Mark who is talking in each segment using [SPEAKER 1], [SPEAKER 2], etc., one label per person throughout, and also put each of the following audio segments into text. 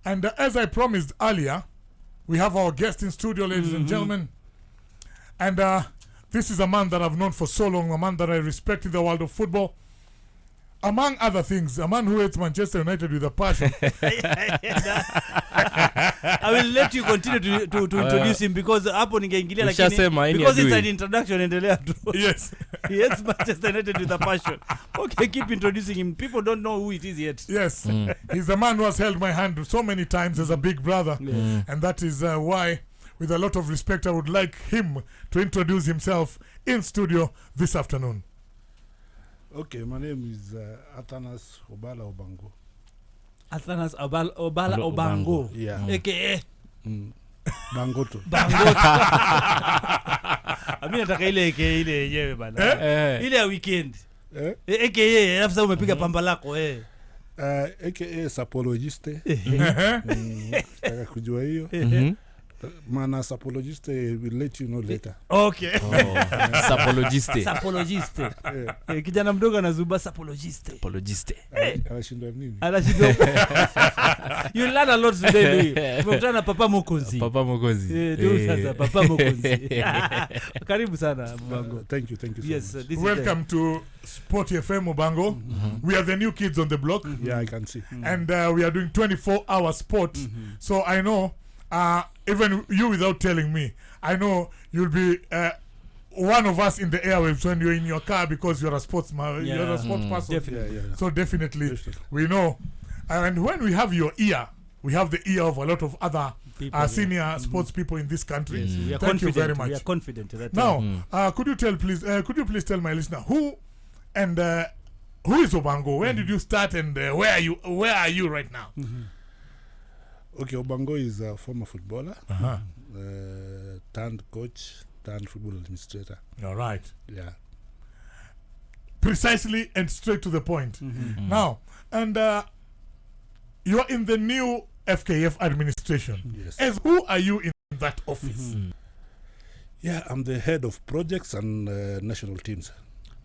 [SPEAKER 1] And as I promised earlier, we have our guest in studio, ladies and gentlemen. And this is a man that I've known for so long, a man that I respect in the world of football. Among other things, a man who hates Manchester United with a passion.
[SPEAKER 2] I will let you continue to introduce him because hapo ningeingilia lakini because it's an introduction endelea tu.
[SPEAKER 1] Yes.
[SPEAKER 2] He hates Manchester United with a passion. Okay, keep introducing him. People don't know who it is yet.
[SPEAKER 1] Yes. He's a man who has held my hand so many times as a big brother. And that is why, with a lot of respect, I would like him to introduce himself in studio this afternoon.
[SPEAKER 3] Okay, my name is Athanas Oballa Obango.
[SPEAKER 2] Athanas Oballa Obango.
[SPEAKER 3] Yeah.
[SPEAKER 2] AKA
[SPEAKER 3] Bangoto.
[SPEAKER 2] Mimi nataka ile AKA ile yenyewe bana. Ile ya weekend. AKA afisa umepiga pamba lako
[SPEAKER 3] AKA Sapologiste. Nataka kujua hiyo. Mana Sapologiste will let you know later.
[SPEAKER 2] Okay.
[SPEAKER 4] Sapologiste.
[SPEAKER 2] Kijana mdogo anazuba Sapologiste.
[SPEAKER 3] Anashindwa nini?
[SPEAKER 2] You learn a lot today. Tumekutana na Papa Mokonzi. Ndio sasa Papa Mokonzi. Karibu sana Obango.
[SPEAKER 3] Thank you so
[SPEAKER 2] yes,
[SPEAKER 3] much.
[SPEAKER 1] Welcome to Sport FM Obango. We are the new kids on the block.
[SPEAKER 3] Yeah, I can see.
[SPEAKER 1] And we are doing 24-hour sport. So I know even you without telling me, I know you'll be one of us in the airwaves when you're in your car because you're a sportsman, you're a sports person.
[SPEAKER 2] Definitely.
[SPEAKER 3] Yeah.
[SPEAKER 1] So definitely, we know. And when we have your ear, we have the ear of a lot of other people, senior sports people in this country.
[SPEAKER 2] Yes, we are
[SPEAKER 1] Thank you very much.
[SPEAKER 2] We are confident that
[SPEAKER 1] now, could you please tell my listener who is Obango? When did you start and where are you right now?
[SPEAKER 3] Okay, Obango is a former footballer, turned coach, turned football administrator.
[SPEAKER 1] All right.
[SPEAKER 3] Yeah.
[SPEAKER 1] Precisely and straight to the point. Now, and you are in the new FKF administration.
[SPEAKER 3] Yes.
[SPEAKER 1] As who are you in that office?
[SPEAKER 3] Yeah, I'm the head of projects and national teams.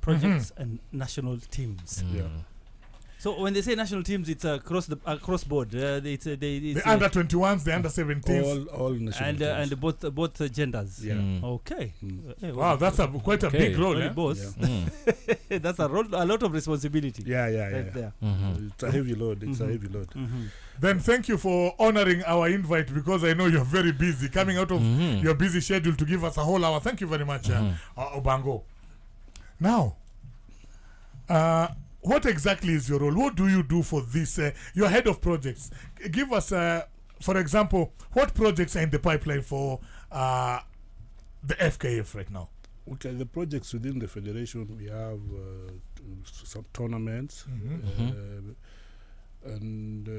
[SPEAKER 2] Projects and national teams.
[SPEAKER 3] Yeah.
[SPEAKER 2] So when they say national teams, it's across board. It's
[SPEAKER 1] the under 21s, the under 17s,
[SPEAKER 3] all national teams.
[SPEAKER 2] and both genders.
[SPEAKER 3] Yeah.
[SPEAKER 2] Okay.
[SPEAKER 1] Wow, that's quite a big role,
[SPEAKER 2] boss. Yeah. That's a lot of responsibility.
[SPEAKER 3] Yeah.
[SPEAKER 2] There.
[SPEAKER 3] It's a heavy load.
[SPEAKER 1] Then thank you for honoring our invite because I know you're very busy, coming out of your busy schedule to give us a whole hour. Thank you very much, Obango. Now, what exactly is your role? What do you do for this? You're head of projects. Give us, for example, what projects are in the pipeline for the FKF right now?
[SPEAKER 3] Okay, the projects within the federation, we have some tournaments and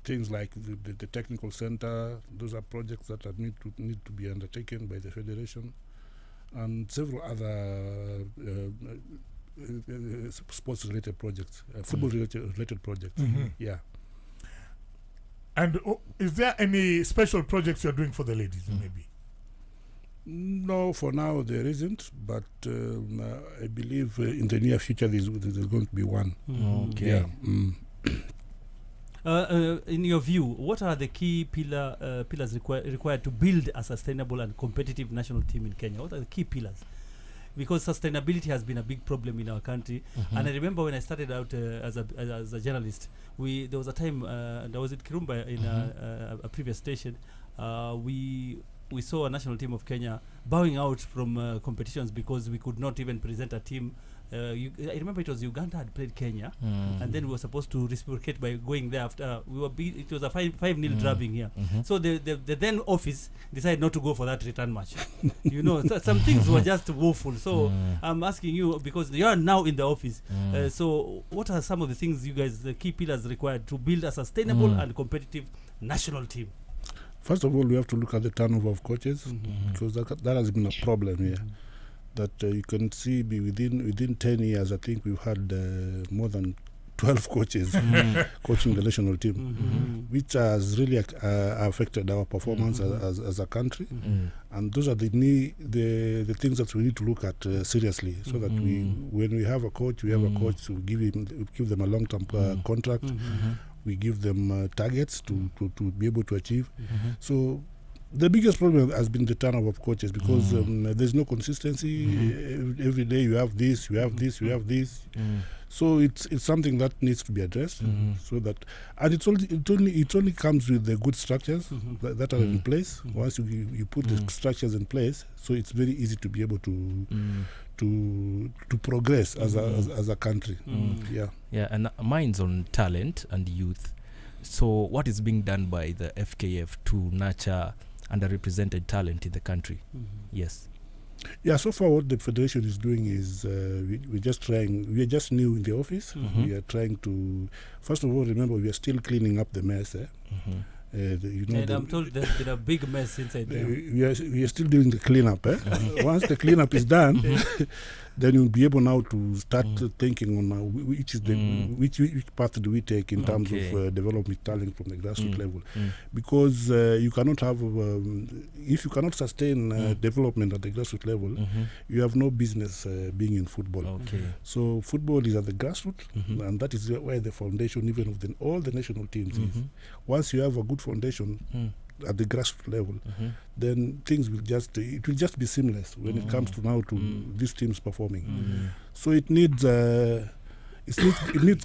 [SPEAKER 3] things like the technical center. Those are projects that need to be undertaken by the federation, and several other sports related projects, football related projects. Yeah.
[SPEAKER 1] And is there any special projects you're doing for the ladies maybe?
[SPEAKER 3] No, for now there isn't, but I believe in the near future there's going to be one.
[SPEAKER 4] Okay.
[SPEAKER 3] Yeah.
[SPEAKER 2] In your view, what are the key pillars required to build a sustainable and competitive national team in Kenya? What are the key pillars? Because sustainability has been a big problem in our country. And I remember when I started out as a journalist, there was a time, and I was at Kirumba in a previous station, we saw a national team of Kenya bowing out from competitions because we could not even present a team. I remember it was Uganda had played Kenya, and then we were supposed to reciprocate by going there after we were it was a 5-0 drubbing here. So the then office decided not to go for that return match. Some things were just woeful. So I'm asking you, because you are now in the office, so what are some of the things you guys, the key pillars required to build a sustainable and competitive national team?
[SPEAKER 3] First of all, we have to look at the turnover of coaches, because that has been a problem here. That you can see within 10 years, I think we've had more than 12 coaches coaching the national team, which has really affected our performance as a country. And those are the things that we need to look at seriously, so that when we have a coach, we have a coach to give them a long-term contract. We give them targets to be able to achieve. So the biggest problem has been the turnover of coaches, because there's no consistency. Every day you have this, you have this, you have this. So it's something that needs to be addressed. So that, and it only comes with the good structures that are in place. Once you put the structures in place, so it's very easy to be able to progress as a country.
[SPEAKER 4] Yeah, and mine's on talent and youth. So what is being done by the FKF to nurture underrepresented talent in the country? Yes.
[SPEAKER 3] Yeah, so far what the federation is doing is we're just new in the office. We are trying to, first of all, remember, we are still cleaning up the mess.
[SPEAKER 2] I'm told there's been a big mess inside there.
[SPEAKER 3] We are still doing the cleanup. Once the cleanup is done, then you'll be able now to start thinking on which path do we take in terms of developing talent from the grassroots level, because you cannot have if you cannot sustain development at the grassroots level, you have no business being in football. So football is at the grassroots, and that is where the foundation even of all the national teams is. Once you have a good foundation at the grassroots level, then things will just be seamless when it comes to now to these teams performing. So it needs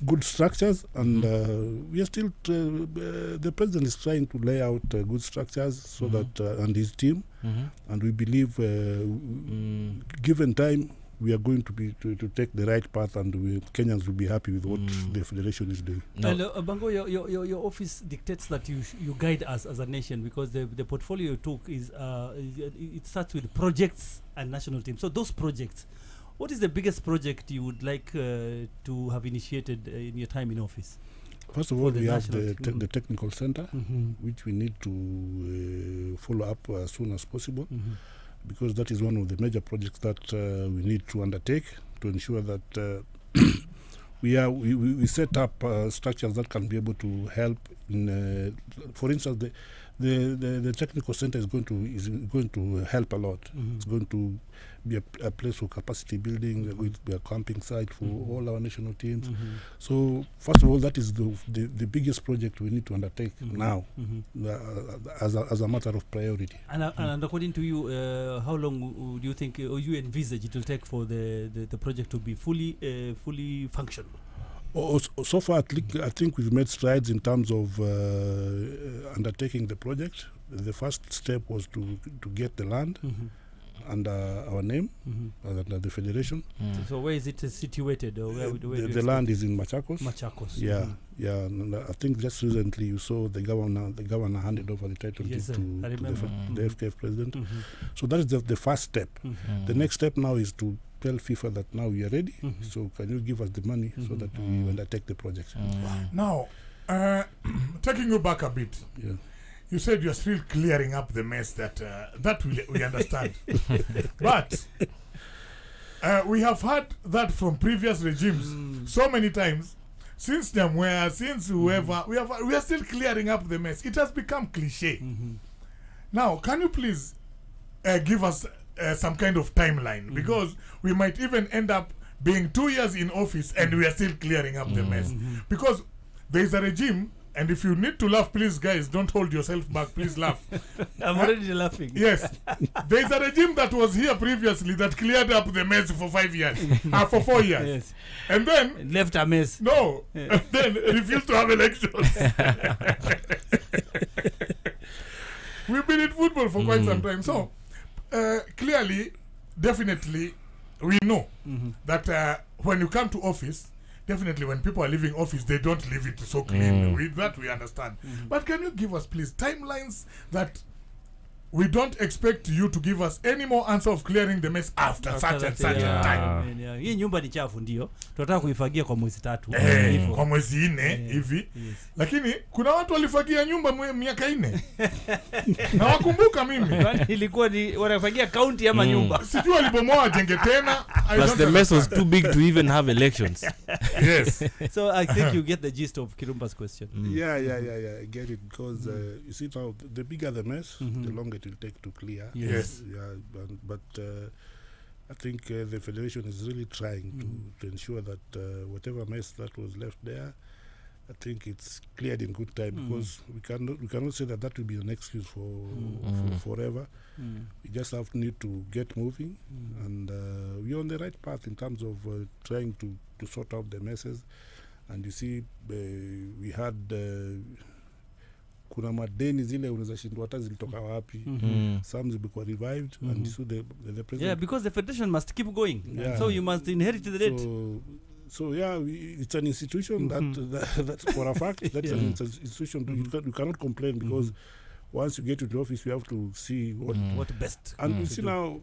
[SPEAKER 3] good structures, and we are still the president is trying to lay out good structures so that and his team, and we believe given time we are going to take the right path, and Kenyans will be happy with what the federation is doing.
[SPEAKER 2] And Bango, your office dictates that you guide us as a nation, because the portfolio you took is it starts with projects and national teams. So those projects, what is the biggest project you would like to have initiated in your time in office?
[SPEAKER 3] First of all, we have the technical center, which we need to follow up as soon as possible. Because that is one of the major projects that we need to undertake to ensure that we set up structures that can be able to help in, for instance, the technical center is going to help a lot. It's going to be a place for capacity building. It's going to be a camping site for all our national teams. So first of all, that is the biggest project we need to undertake now as a matter of priority.
[SPEAKER 2] And according to you, how long do you think, or you envisage it will take for the project to be fully functional?
[SPEAKER 3] So far, I think we've made strides in terms of undertaking the project. The first step was to get the land under our name, under the federation.
[SPEAKER 2] So where is it situated? Or where
[SPEAKER 3] the land is in Machakos.
[SPEAKER 2] Machakos.
[SPEAKER 3] Yeah. And I think just recently you saw the governor handed over the title deed to the FKF president. So that is the first step. The next step now is to tell FIFA that now we are ready. So can you give us the money so that we undertake the project?
[SPEAKER 1] Now, taking you back a bit.
[SPEAKER 3] Yeah.
[SPEAKER 1] You said you're still clearing up the mess that we understand. But we have heard that from previous regimes so many times. Since since whoever, we are still clearing up the mess. It has become cliche. Now, can you please give us some kind of timeline? Because we might even end up being 2 years in office and we are still clearing up the mess. Because there is a regime. And if you need to laugh, please, guys, don't hold yourself back. Please laugh.
[SPEAKER 2] I'm already laughing.
[SPEAKER 1] Yes. There is a regime that was here previously that cleared up the mess for 5 years. For 4 years.
[SPEAKER 2] Yes.
[SPEAKER 1] And then...
[SPEAKER 2] left a mess.
[SPEAKER 1] No. And then refused to have elections. We've been in football for quite some time. So, clearly, definitely, we know that when you come to office, definitely when people are leaving office, they don't leave it so clean. We understand. But can you give us, please, timelines that we don't expect you to give us any more answer of clearing the mess after such and such a time?
[SPEAKER 2] Hii nyumba ni chafu ndio. Tunataka kuifagia kwa mwezi
[SPEAKER 1] 3. Kwa mwezi 4 hivi. Lakini kuna watu walifagia nyumba miaka 4. Na wakumbuka mimi.
[SPEAKER 2] Ilikuwa ni wanafagia county ama nyumba.
[SPEAKER 1] Sijui walibomoa jenge tena.
[SPEAKER 4] Plus the mess was too big to even have elections.
[SPEAKER 1] Yes.
[SPEAKER 2] So I think you get the gist of Kirumba's question.
[SPEAKER 3] Yeah. I get it, because you see now, the bigger the mess, the longer it will take to clear.
[SPEAKER 1] Yes.
[SPEAKER 3] Yeah, but I think the federation is really trying to ensure that whatever mess that was left there, I think it's cleared in good time because we cannot say that will be an excuse for forever. We just need to get moving, and we're on the right path in terms of trying to sort out the messes. And you see, we had kuna madeni zile unaweza shindwa hata zilitoka wapi. Some zilikuwa revived, and so the president.
[SPEAKER 2] Yeah, because the federation must keep going, so you must inherit the debt.
[SPEAKER 3] So yeah, it's an institution that for a fact that's an institution. You cannot complain because once you get to the office, you have to see what
[SPEAKER 2] best.
[SPEAKER 3] And you see now,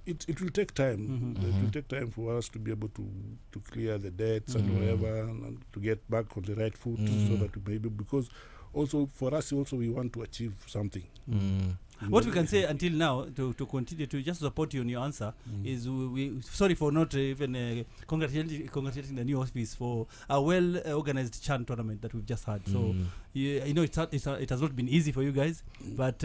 [SPEAKER 3] it will take time. It will take time for us to be able to clear the debts and whatever, and to get back on the right foot, so that we may be, because also for us also we want to achieve something.
[SPEAKER 2] What we can say until now, to continue to just support you on your answer, is we sorry for not even congratulating the new office for a well-organized CHAN tournament that we've just had. So I know it has not been easy for you guys, but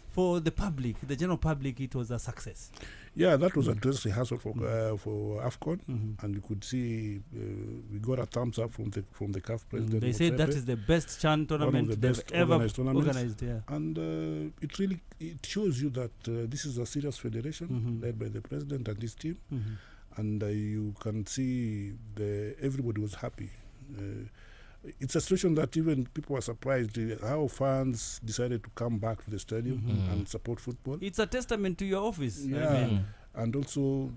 [SPEAKER 2] for the public, the general public, it was a success.
[SPEAKER 3] Yeah, that was a dress rehearsal for AFCON, and you could see we got a thumbs up from the CAF president.
[SPEAKER 2] They said that is the best CHAN tournament they've ever organized. Yeah.
[SPEAKER 3] And it shows you that this is a serious federation led by the president and his team, and you can see everybody was happy. It's a situation that even people were surprised how fans decided to come back to the stadium and support football.
[SPEAKER 2] It's a testament to your office.
[SPEAKER 3] Yeah, and also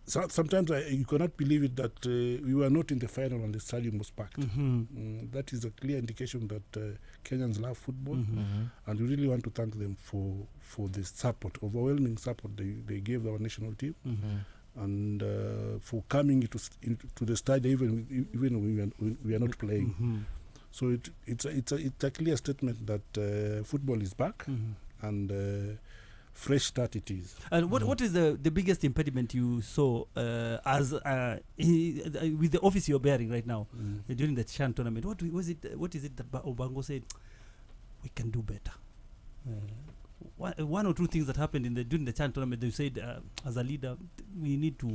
[SPEAKER 3] sometimes you cannot believe it that we were not in the final and the stadium was packed. That is a clear indication that Kenyans love football, and we really want to thank them for the support, overwhelming support they gave our national team. And for coming into the stadium even we are not playing. So it's a clear statement that football is back, and fresh start it is.
[SPEAKER 2] And what is the biggest impediment you saw as with the office you're bearing right now during the CHAN tournament? What is it that Obango said we can do better? One or two things that happened during the CHAN tournament, they said as a leader we need to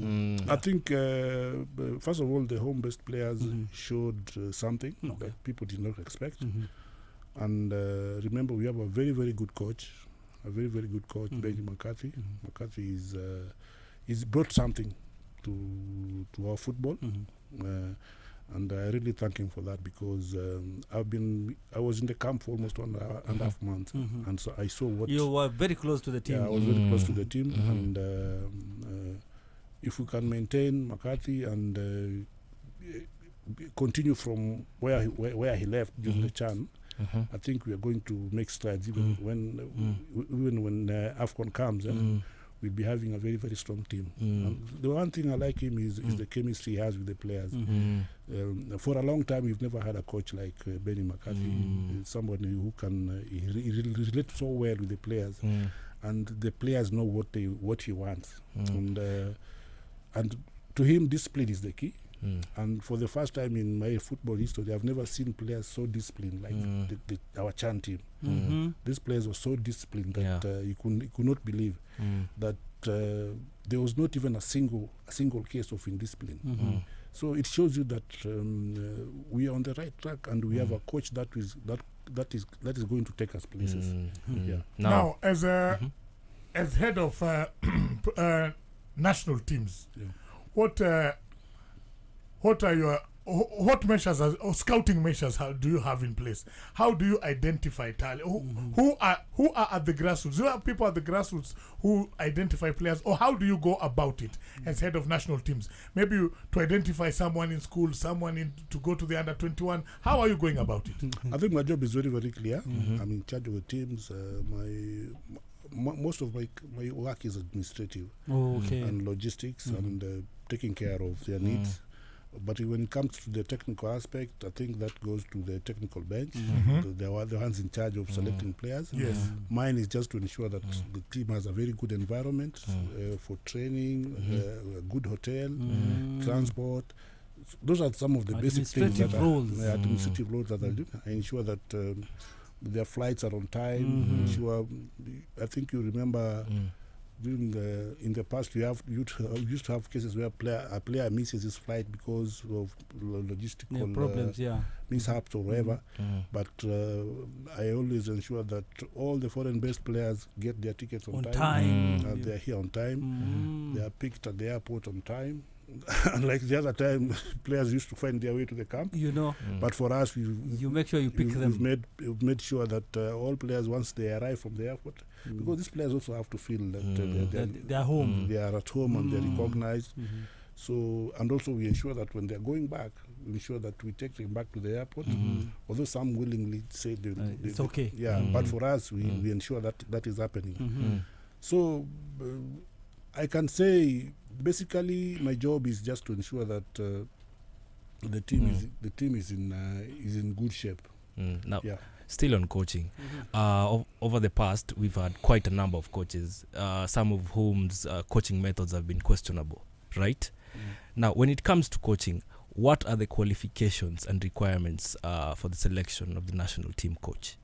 [SPEAKER 3] I think first of all the home-based players showed something that people did not expect. And remember, we have a very, very good coach, Benjamin McCarthy. McCarthy is brought something to our football. And I really thank him for that, because I was in the camp for almost 1.5 months, and so I saw what
[SPEAKER 2] you were very close to the team.
[SPEAKER 3] Yeah, I was very close to the team, and if we can maintain McCarthy and continue from where he left during the CHAN, I think we are going to make strides even when AFCON comes. We'll be having a very, very strong team. And the one thing I like him is the chemistry he has with the players. For a long time, we've never had a coach like Benny McCarthy, somebody who can relate so well with the players, and the players know what he wants. And to him, discipline is the key. And for the first time in my football history, I've never seen players so disciplined like our CHAN team. These players were so disciplined that you could not believe that there was not even a single case of indiscipline. So it shows you that we are on the right track, and we have a coach that is going to take us places.
[SPEAKER 1] Now, as head of national teams, what measures or scouting measures do you have in place? How do you identify talent? Who are at the grassroots? Do you have people at the grassroots who identify players, or how do you go about it as head of national teams? Maybe to identify someone in school, to go to the under-21. How are you going about it?
[SPEAKER 3] I think my job is very, very clear. I'm in charge of the teams. Most of my work is administrative and logistics and taking care of their needs. But when it comes to the technical aspect, I think that goes to the technical bench. They are the ones in charge of selecting players.
[SPEAKER 1] Yes.
[SPEAKER 3] Mine is just to ensure that the team has a very good environment for training, a good hotel, transport. Those are some of the basic things that administrative roles that I do. I ensure that their flights are on time. I think you remember during in the past we used to have cases where a player misses his flight because of logistical
[SPEAKER 2] problems,
[SPEAKER 3] mishaps or whatever. But I always ensure that all the foreign-based players get their tickets on time. They're here on time. They are picked at the airport on time. Unlike the other time, players used to find their way to the camp. But for us,
[SPEAKER 2] you make sure you pick them.
[SPEAKER 3] We've made sure that all players, once they arrive from the airport, because these players also have to feel that
[SPEAKER 2] they're home.
[SPEAKER 3] They are at home and they're recognized. So, and also we ensure that when they're going back, we ensure that we take them back to the airport. Although some willingly say
[SPEAKER 2] it's okay.
[SPEAKER 3] But for us, we ensure that is happening. So, I can say basically my job is just to ensure that the team is in good shape.
[SPEAKER 4] Now, still on coaching, over the past we've had quite a number of coaches, some of whom's coaching methods have been questionable, right? Now, when it comes to coaching, what are the qualifications and requirements for the selection of the national team coach?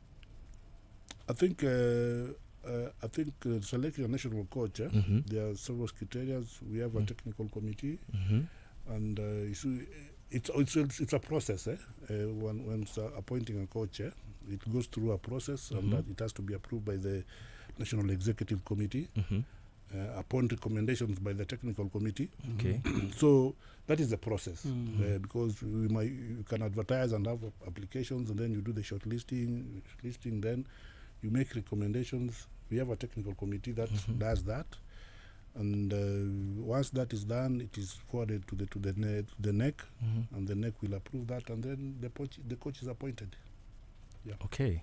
[SPEAKER 3] I think selecting a national coach, there are several criteria. We have a technical committee, and it's a process. When appointing a coach, it goes through a process, and that it has to be approved by the National Executive Committee, upon recommendations by the technical committee.
[SPEAKER 4] Okay.
[SPEAKER 3] So that is the process, because you can advertise and have applications, and then you do the shortlisting, then you make recommendations. We have a technical committee that does that, and once that is done, it is forwarded to the NEC, and the NEC will approve that, and then the coach is appointed.
[SPEAKER 4] Okay.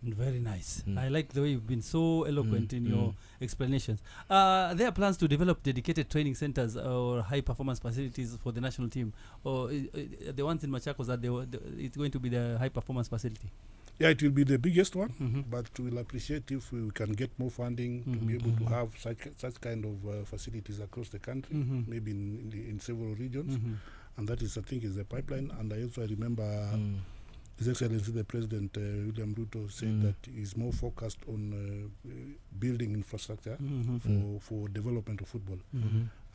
[SPEAKER 2] Very nice. I like the way you've been so eloquent in your explanations. There are plans to develop dedicated training centers or high performance facilities for the national team, or the ones in Machakos, it's going to be the high performance facility?
[SPEAKER 3] Yeah, it will be the biggest one, but we'll appreciate if we can get more funding to be able to have such kind of facilities across the country, maybe in several regions, and that is, I think, is the pipeline. And I also remember His Excellency the President William Ruto said that he's more focused on building infrastructure for development of football,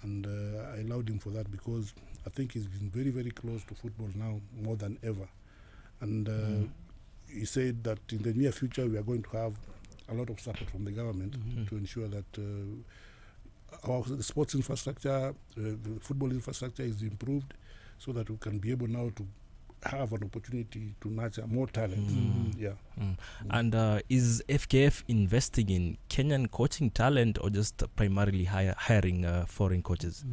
[SPEAKER 3] and I allowed him for that because I think he's been very, very close to football now more than ever, and he said that in the near future we are going to have a lot of support from the government to ensure that the sports infrastructure, the football infrastructure is improved, so that we can be able now to have an opportunity to nurture more talent.
[SPEAKER 4] And is FKF investing in Kenyan coaching talent, or just primarily hiring foreign coaches?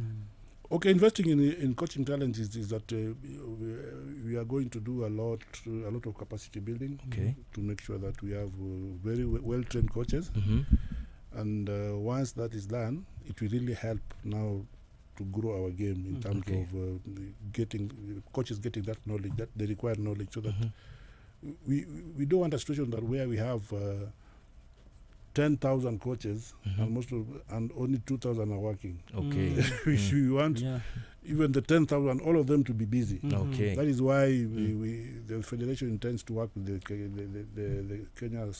[SPEAKER 3] Okay, investing in coaching talent is that we are going to do a lot of capacity building to make sure that we have very well-trained coaches. And once that is done, it will really help now to grow our game in terms of getting coaches getting that knowledge, that the required knowledge, so that we don't want a situation that where we have 10,000 coaches and only 2,000 are working. We want even the 10,000, all of them to be busy. That is why the federation intends to work with the Kenya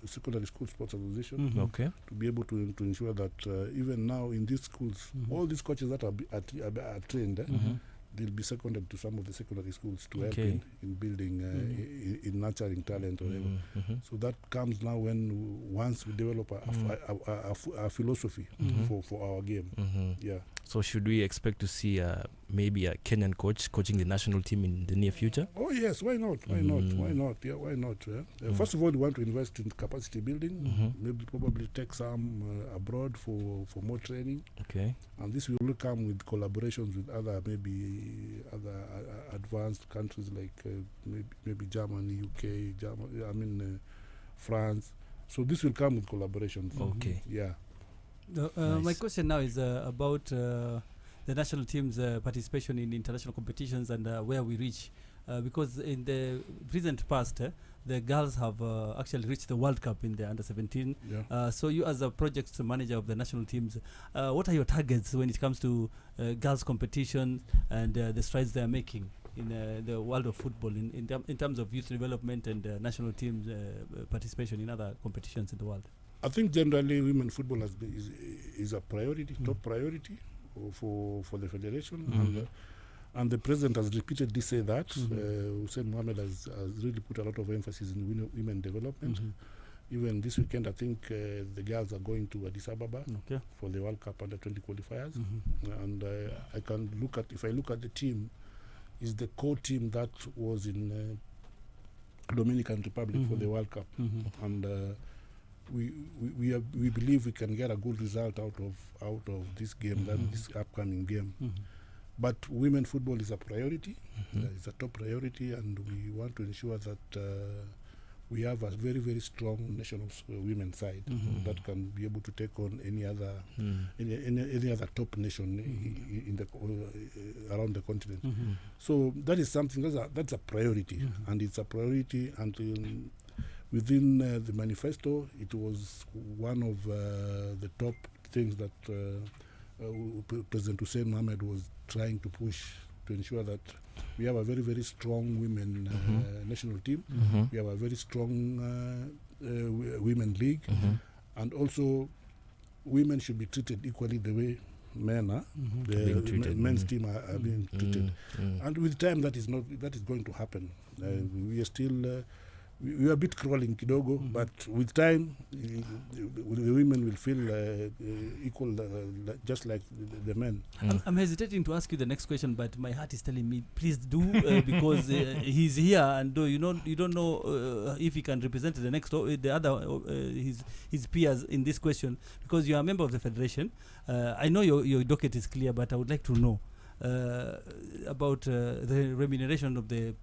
[SPEAKER 3] Secondary School Sports Association to be able to ensure that even now in these schools, all these coaches that are trained, they'll be seconded to some of the secondary schools to help in building, in nurturing talent or whatever. So that comes now once we develop a philosophy for our game. So
[SPEAKER 4] should we expect to see maybe a Kenyan coach coaching the national team in the near future?
[SPEAKER 3] Oh yes, why not? Why not? First of all, we want to invest in capacity building. Maybe probably take some abroad for more training. And this will come with collaborations with other advanced countries like maybe Germany, UK, France. So this will come with collaborations.
[SPEAKER 2] My question now is about the national team's participation in international competitions and where we reach, because in the recent past the girls have actually reached the World Cup in the under-17. So you, as a project manager of the national teams, what are your targets when it comes to girls competition and the strides they are making in the world of football in terms of youth development and national teams participation in other competitions in the world?
[SPEAKER 3] I think generally women football is a priority, top priority for the federation, and the president has repeatedly said that. Hussein Mohammed has really put a lot of emphasis in women development. Even this weekend, I think the girls are going to Addis Ababa for the World Cup under 20 qualifiers, and if I look at the team, is the core team that was in Dominican Republic for the World Cup, and we believe we can get a good result out of this game, this upcoming game. But women football is a priority. It's a top priority, and we want to ensure that we have a very, very strong national women's side that can be able to take on any other top nation in the around the continent. So that is something that's a priority, and it's a priority. And within the manifesto, it was one of the top things that President Hussein Mohammed was trying to push to ensure that we have a very, very strong women national team. We have a very strong women league, and also women should be treated equally the way men are. The men's team are being treated, and with time that is going to happen. We are still. We are a bit crawling kidogo, but with time, the women will feel equal, just like the men.
[SPEAKER 2] I'm hesitating to ask you the next question, but my heart is telling me, please do, because he's here, and you don't know if he can represent his peers in this question, because you are a member of the federation. I know your docket is clear, but I would like to know about the remuneration of the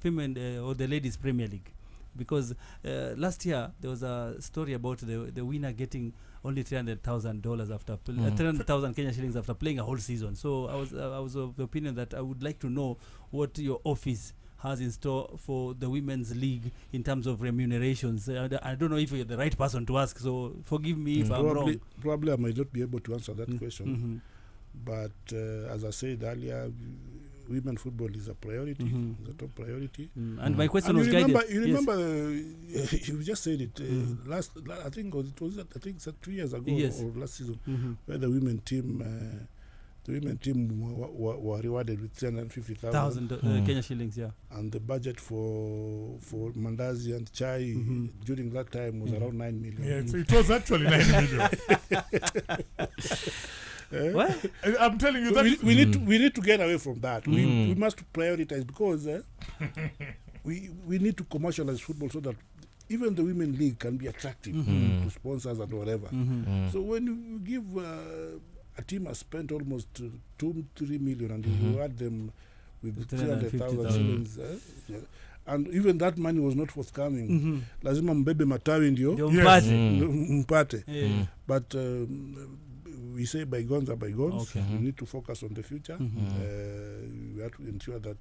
[SPEAKER 2] women or the ladies Premier League, because last year there was a story about the winner getting only $300,000 after 300,000 Kenya shillings after playing a whole season. So I was of the opinion that I would like to know what your office has in store for the women's league in terms of remunerations. I don't know if you're the right person to ask, so forgive me if I'm wrong.
[SPEAKER 3] Probably I might not be able to answer that question. But as I said earlier, women football is a priority, it's a top priority.
[SPEAKER 2] And my question was guided.
[SPEAKER 3] You remember, you just said it I think it was 2 years ago or last season, where the women team were rewarded with 350,000
[SPEAKER 2] Kenya shillings,
[SPEAKER 3] and the budget for mandazi and chai during that time was around 9 million.
[SPEAKER 1] Yeah, it was actually 9 million.
[SPEAKER 2] What?
[SPEAKER 1] I'm telling you
[SPEAKER 3] so
[SPEAKER 1] that
[SPEAKER 3] we need to get away from that. We must prioritize, because we need to commercialize football so that even the women league can be attractive to sponsors and whatever. So when you give a team has spent almost 2-3 million and you reward them with 300,000 shillings, and even that money was not forthcoming. Lazima mbebe matawi ndio mpate. But we say bygones are bygones. We need to focus on the future. We have to ensure that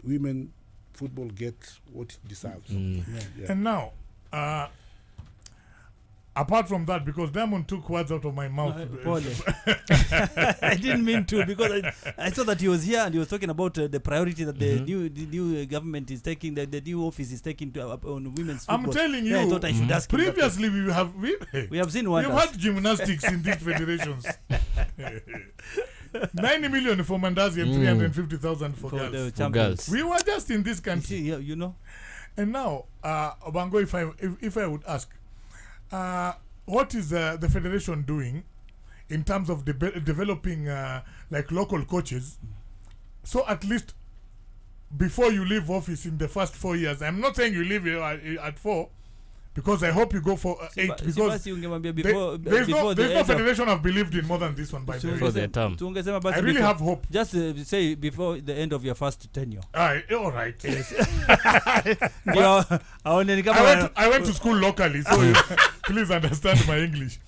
[SPEAKER 3] women football gets what it deserves.
[SPEAKER 1] And now, apart from that, because Diamond took words out of my mouth.
[SPEAKER 2] I didn't mean to, because I saw that he was here and he was talking about the priority that the new government is taking, the new office is taking on women's football.
[SPEAKER 1] I'm telling you,
[SPEAKER 2] I thought I should ask him.
[SPEAKER 1] Previously, we have
[SPEAKER 2] seen wonders.
[SPEAKER 1] We've had gymnastics in these federations. 90 million for Mandazi and 350,000 for girls. We were just in this country.
[SPEAKER 2] You know.
[SPEAKER 1] And now, Obango, if I would ask, what is the federation doing in terms of developing like local coaches, so at least before you leave office in the first 4 years, I'm not saying you leave at 4, because I hope you go for 8, because there's no federation I've believed in more than this one, by the way.
[SPEAKER 4] For their term.
[SPEAKER 1] I really have hope.
[SPEAKER 2] Just say before the end of your first tenure.
[SPEAKER 1] All right. Yes. I went to school locally, so please understand my English.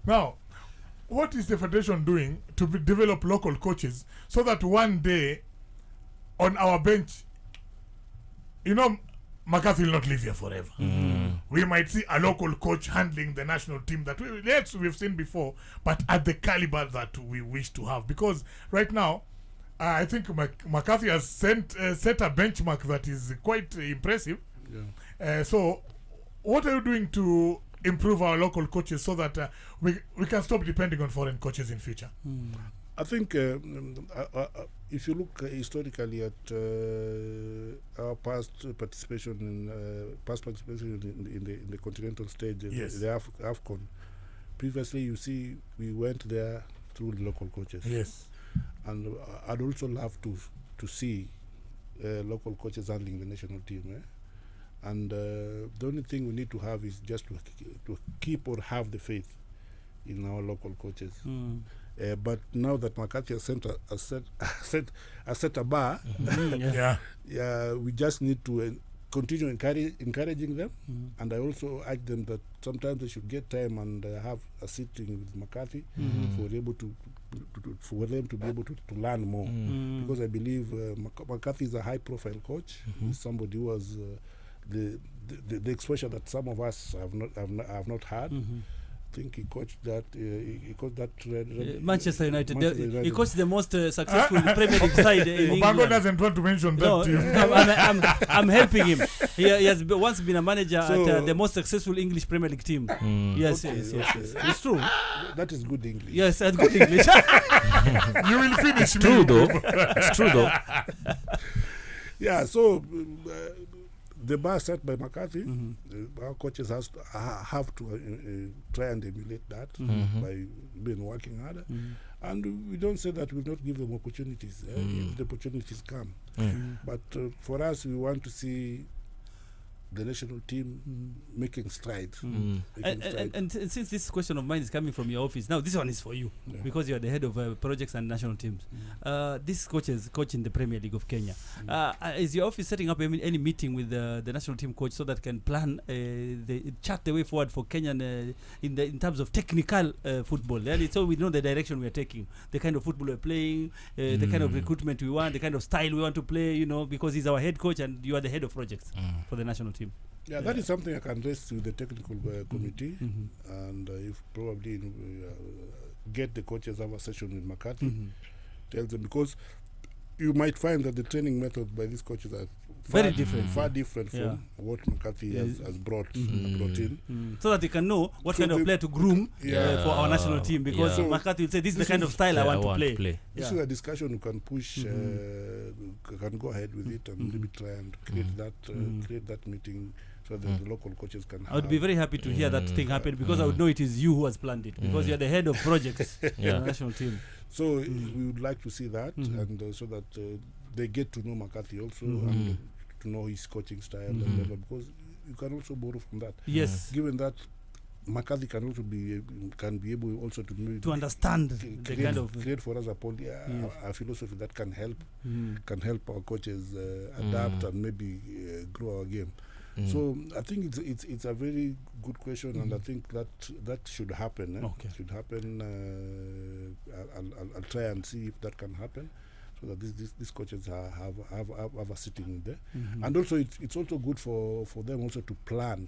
[SPEAKER 1] Now, what is the federation doing to develop local coaches so that one day on our bench, McCarthy will not live here forever. We might see a local coach handling the national team that we've seen before, but at the caliber that we wish to have. Because right now, I think McCarthy has set a benchmark that is quite impressive. So what are you doing to improve our local coaches so that we can stop depending on foreign coaches in future?
[SPEAKER 3] I think if you look historically at our past participation in the continental stage,
[SPEAKER 1] Yes.
[SPEAKER 3] the AFCON, previously you see we went there through the local coaches.
[SPEAKER 1] Yes.
[SPEAKER 3] And I'd also love to see local coaches handling the national team. And the only thing we need to have is just to keep or have the faith in our local coaches. But now that McCarthy has set a bar, we just need to continue encouraging them. And I also urge them that sometimes they should get time and have a sitting with McCarthy for them to be able to learn more. Because I believe McCarthy is a high-profile coach. He's somebody who has the exposure that some of us have not had. I think he coached that.
[SPEAKER 2] Manchester United. He coached the most successful Premier League side in
[SPEAKER 1] Obango
[SPEAKER 2] England.
[SPEAKER 1] doesn't want to mention that.
[SPEAKER 2] No,
[SPEAKER 1] team.
[SPEAKER 2] I'm helping him. He has once been a manager at the most successful English Premier League team. Yes. It's true.
[SPEAKER 3] That is good English.
[SPEAKER 2] Yes, that's good English.
[SPEAKER 1] You will finish.
[SPEAKER 4] True though. It's true though.
[SPEAKER 3] Yeah. So. The bar set by McCarthy, our coaches have to try and emulate that by being working harder. And we don't say that we don't give them opportunities. If the opportunities come. But for us, we want to see the national team making strides.
[SPEAKER 2] And since this question of mine is coming from your office, now this one is for you, because you are the head of projects and national teams. These coaches coach in the Premier League of Kenya. Is your office setting up any meeting with the national team coach so that can plan chart the way forward for Kenyan in terms of technical football? And so we know the direction we are taking, the kind of football we're playing, the kind of recruitment we want, the kind of style we want to play, because he's our head coach and you are the head of projects for the national team.
[SPEAKER 3] Yeah, that is something I can raise with the technical committee, and if probably get the coaches have a session with McCarthy, tell them, because you might find that the training methods by these coaches are
[SPEAKER 2] far different
[SPEAKER 3] from what McCarthy has brought in.
[SPEAKER 2] So that they can know what kind of player to groom for our national team, because McCarthy will say, this is the kind of style I want to play.
[SPEAKER 3] This is a discussion you can push, can go ahead with it and maybe try and create that meeting so that the local coaches can
[SPEAKER 2] I would be very happy to hear that thing happen, because I would know it is you who has planned it, because you are the head of projects in the national team.
[SPEAKER 3] So we would like to see that, and so that they get to know McCarthy also, and to know his coaching style, and because you can also borrow from that.
[SPEAKER 2] Yes.
[SPEAKER 3] Given that McCarthy can also be able also to
[SPEAKER 2] understand the kind of
[SPEAKER 3] create for us a philosophy that can help our coaches adapt and maybe grow our game. So I think it's a very good question, and I think that should happen.
[SPEAKER 2] Okay.
[SPEAKER 3] Should happen. I'll try and see if that can happen, so that these coaches have a sitting in there, and also it's also good for them also to plan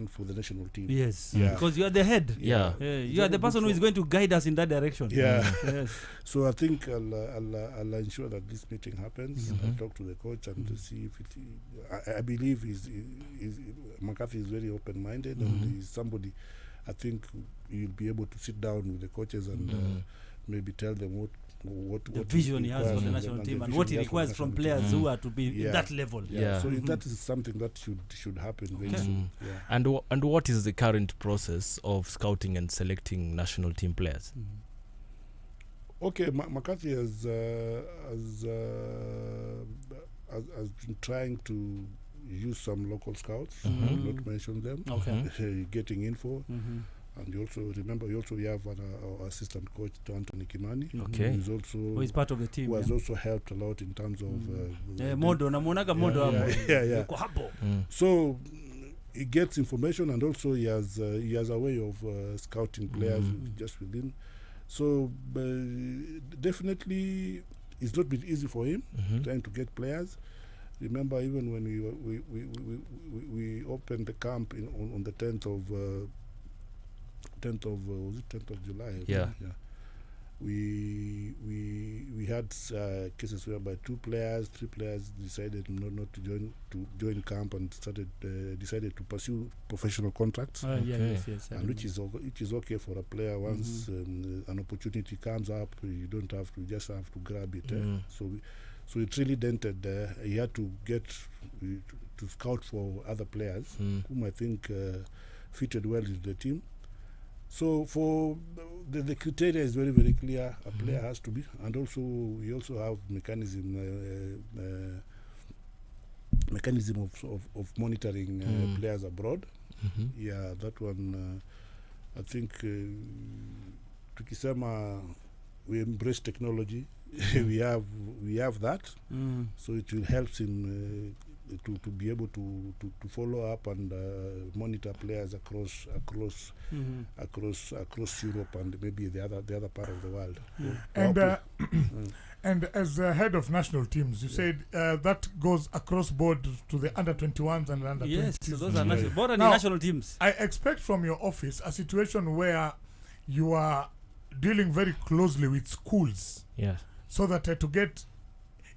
[SPEAKER 3] for the national team.
[SPEAKER 2] Yes, because you are the head. You are the person who is going to guide us in that direction. Yes.
[SPEAKER 3] So I think I'll ensure that this meeting happens. I'll talk to the coach and to see if I believe McCarthy is very open-minded, and he's somebody, I think you'll be able to sit down with the coaches and maybe tell them what
[SPEAKER 2] the vision he has for the national team and what he requires from players who are to be in that level.
[SPEAKER 3] So that is something that should happen very soon.
[SPEAKER 4] And what is the current process of scouting and selecting national team players?
[SPEAKER 3] Okay, McCarthy has been trying to use some local scouts, not mention them, getting info. And you also remember, we have our assistant coach, Anthony Kimani, who is
[SPEAKER 2] part of the team,
[SPEAKER 3] who has also helped a lot in terms of So he gets information, and also he has a way of scouting players just within. So definitely it's not been easy for him trying to get players. Remember, even when we opened the camp on the 10th of July. we had cases whereby 3 players decided not to join camp and decided to pursue professional contracts.
[SPEAKER 2] Yes.
[SPEAKER 3] And which is okay for a player once an opportunity comes up. You don't have to, just have to grab it. So it really dented. He had to get to scout for other players whom I think fitted well into the team. So for the criteria is very, very clear. A player has to be, and also we also have mechanism of monitoring players abroad. Yeah, that one I think tukisema we embrace technology. we have that, so it will help him to be able to follow up and monitor players across Europe and maybe the other part of the world.
[SPEAKER 1] And as head of national teams, you said that goes across board to the under-21s and under-20s.
[SPEAKER 2] Yes, so those are national teams.
[SPEAKER 1] I expect from your office a situation where you are dealing very closely with schools.
[SPEAKER 4] Yeah.
[SPEAKER 1] So that to get,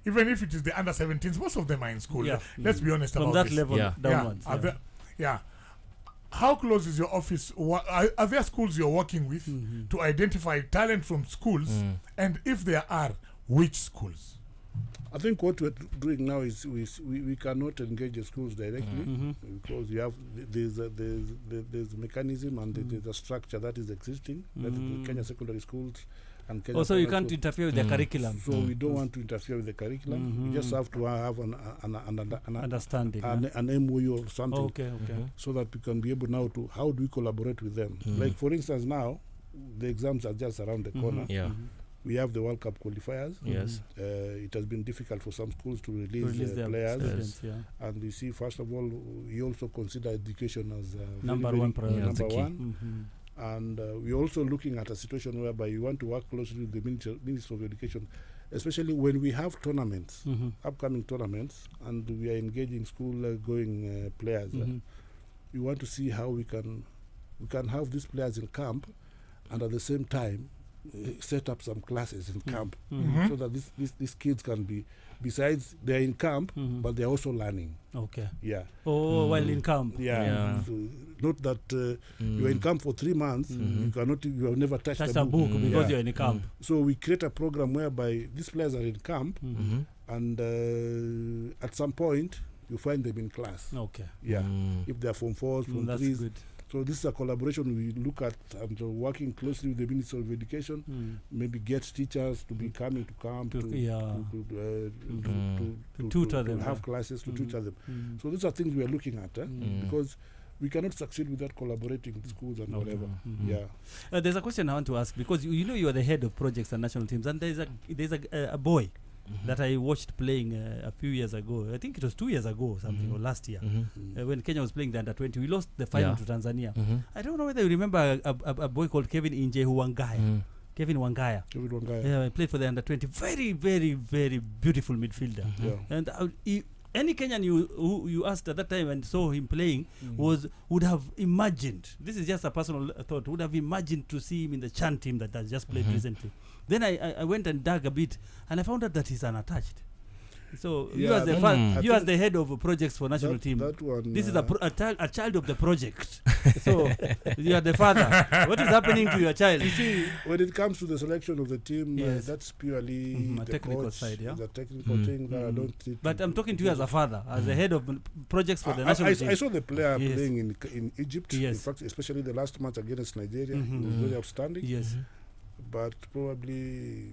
[SPEAKER 1] even if it is the under-17s, most of them are in school.
[SPEAKER 2] Yeah.
[SPEAKER 1] Let's be honest
[SPEAKER 2] From
[SPEAKER 1] about
[SPEAKER 2] that
[SPEAKER 1] this.
[SPEAKER 2] level downwards.
[SPEAKER 1] How close is your office? Are there schools you're working with to identify talent from schools? And if there are, which schools?
[SPEAKER 3] I think what we're doing now is we cannot engage the schools directly because there's a mechanism and there's a structure that is existing. That is the Kenya secondary schools. And Kenya
[SPEAKER 2] also, you can't interfere with the curriculum.
[SPEAKER 3] So we don't want to interfere with the curriculum. We just have to have an
[SPEAKER 2] understanding,
[SPEAKER 3] an MOU or something.
[SPEAKER 2] Okay.
[SPEAKER 3] So that we can be able now to, how do we collaborate with them? Like for instance, now the exams are just around the corner. We have the World Cup qualifiers.
[SPEAKER 4] Yes.
[SPEAKER 3] It has been difficult for some schools to release their players.
[SPEAKER 2] Students,
[SPEAKER 3] and you see, first of all, we also consider education as
[SPEAKER 2] number one priority.
[SPEAKER 3] Number one. And we're also looking at a situation whereby you want to work closely with the Ministry of Education, especially when we have tournaments, upcoming tournaments, and we are engaging school-going players. We want to see how we can have these players in camp, and at the same time set up some classes in camp, so that these kids can be, besides they're in camp, but they're also learning.
[SPEAKER 2] Okay.
[SPEAKER 3] Yeah.
[SPEAKER 2] While in camp.
[SPEAKER 3] Yeah. So not that you're in camp for 3 months, you have never touched
[SPEAKER 2] a book because you're in camp.
[SPEAKER 3] So we create a program whereby these players are in camp, and at some point you find them in class.
[SPEAKER 2] Okay.
[SPEAKER 3] Yeah. If they're from 4s, from 3s.
[SPEAKER 2] Good.
[SPEAKER 3] So this is a collaboration we look at, and working closely with the Ministry of Education, maybe get teachers to be coming to camp to
[SPEAKER 2] tutor them,
[SPEAKER 3] have classes to tutor them. So these are things we are looking at, because we cannot succeed without collaborating with schools and whatever. Yeah.
[SPEAKER 2] There's a question I want to ask, because you are the head of projects and national teams, and there's a boy that I watched playing a few years ago. I think it was 2 years ago or something, or last year, when Kenya was playing the under-20. We lost the final to Tanzania. I don't know whether you remember a boy called Kevin Wangaya. Kevin Wangaya. Yeah, he played for the under-20. Very, very, very beautiful midfielder. And any Kenyan you asked at that time and saw him playing would have imagined, this is just a personal thought, would have imagined to see him in the Chan team that has just played recently. Then I went and dug a bit, and I found out that he's unattached. So you as the head of projects for national team, this is a child of the project. So you are the father. What is happening to your child?
[SPEAKER 3] You see, when it comes to the selection of the team, that's purely
[SPEAKER 2] a technical side. Yeah,
[SPEAKER 3] the technical thing that I don't.
[SPEAKER 2] But I'm talking to you as a father, as the head of projects for the national team.
[SPEAKER 3] I saw the player playing in Egypt. In fact, especially the last match against Nigeria, he was very outstanding.
[SPEAKER 2] Yes,
[SPEAKER 3] but probably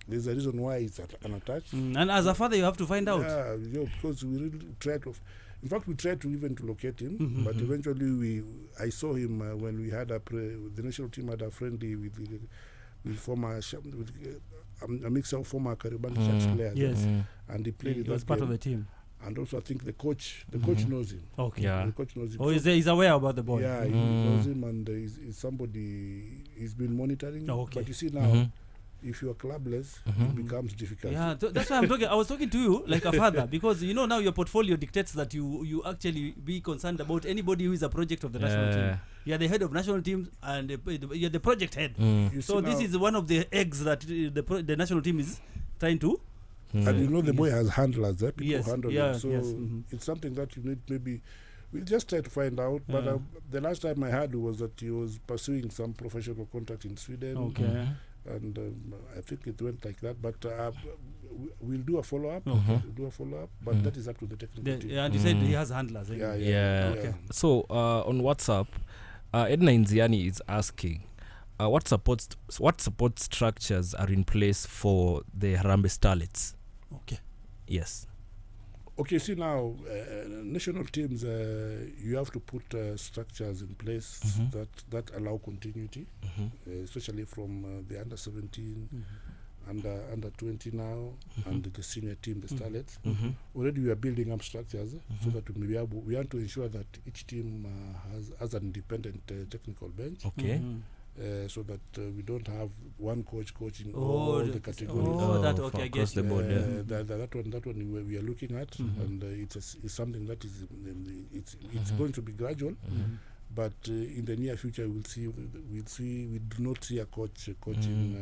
[SPEAKER 3] there's a reason why it's unattached.
[SPEAKER 2] And as a father, you have to find out.
[SPEAKER 3] Yeah, because we really tried to. In fact, we tried to even to locate him, but eventually I saw him when we had the national team had a friendly with former a mix of former Kariobangi Sharks players.
[SPEAKER 2] Yes,
[SPEAKER 3] and he played.
[SPEAKER 2] He was part of the team.
[SPEAKER 3] And also, I think the coach knows him.
[SPEAKER 2] Okay.
[SPEAKER 4] Yeah.
[SPEAKER 3] The coach knows him.
[SPEAKER 2] Oh, he's aware about the boy.
[SPEAKER 3] Yeah, he knows him, and he's somebody he's been monitoring.
[SPEAKER 2] Oh, okay.
[SPEAKER 3] But you see now, if you are clubless,
[SPEAKER 4] Mhm.
[SPEAKER 3] it becomes difficult.
[SPEAKER 2] Yeah, that's why I'm talking. I was talking to you like a father, because you know now your portfolio dictates that you actually be concerned about anybody who is a project of the national team. You are the head of national team, and you're the project head.
[SPEAKER 4] Mm.
[SPEAKER 3] You
[SPEAKER 2] So
[SPEAKER 3] see
[SPEAKER 2] this
[SPEAKER 3] now-
[SPEAKER 2] is one of the eggs that the national team is trying to.
[SPEAKER 3] and you know the
[SPEAKER 2] Yes.
[SPEAKER 3] boy has handlers, people
[SPEAKER 2] Yes,
[SPEAKER 3] handle
[SPEAKER 2] yeah,
[SPEAKER 3] him. So
[SPEAKER 2] yes, mhm.
[SPEAKER 3] it's something that you need maybe. We'll just try to find out. But
[SPEAKER 2] Yeah.
[SPEAKER 3] the last time I heard was that he was pursuing some professional contact in Sweden.
[SPEAKER 2] Okay.
[SPEAKER 4] Mhm.
[SPEAKER 3] And I think it went like that. But we'll do a follow-up.
[SPEAKER 2] Okay.
[SPEAKER 3] We'll do a follow-up. But
[SPEAKER 4] Mhm.
[SPEAKER 3] that is up to the technical team.
[SPEAKER 2] And you said
[SPEAKER 4] Mm.
[SPEAKER 2] he has handlers.
[SPEAKER 3] Yeah,
[SPEAKER 2] anyway.
[SPEAKER 3] yeah.
[SPEAKER 4] Yeah.
[SPEAKER 2] Okay.
[SPEAKER 4] So on WhatsApp, Edna Inziani is asking, what support structures are in place for the Harambee Starlets?
[SPEAKER 2] Okay.
[SPEAKER 4] Yes.
[SPEAKER 3] Okay, see now, national teams, you have to put structures in place
[SPEAKER 4] Mhm.
[SPEAKER 3] that allow continuity,
[SPEAKER 4] Mhm.
[SPEAKER 3] especially from the under 17,
[SPEAKER 2] Mhm.
[SPEAKER 3] under 20 now,
[SPEAKER 4] Mhm.
[SPEAKER 3] and the senior team, the
[SPEAKER 2] Mhm.
[SPEAKER 3] Starlets.
[SPEAKER 4] Mhm.
[SPEAKER 3] Already we are building up structures so
[SPEAKER 4] Mhm.
[SPEAKER 3] that we want to ensure that each team has an independent technical bench,
[SPEAKER 4] Okay.
[SPEAKER 2] Mhm.
[SPEAKER 3] so that we don't have one coach coaching
[SPEAKER 2] Oh,
[SPEAKER 3] all
[SPEAKER 2] the-
[SPEAKER 3] the categories.
[SPEAKER 2] Oh, that
[SPEAKER 4] Oh,
[SPEAKER 2] okay. I
[SPEAKER 4] across
[SPEAKER 2] get
[SPEAKER 4] the
[SPEAKER 2] you.
[SPEAKER 4] board, yeah.
[SPEAKER 3] That one we are looking at,
[SPEAKER 2] Mhm.
[SPEAKER 3] and it's something that is it's
[SPEAKER 4] Mhm.
[SPEAKER 3] going to be gradual,
[SPEAKER 2] Mhm.
[SPEAKER 3] but in the near future we do not see a coach coaching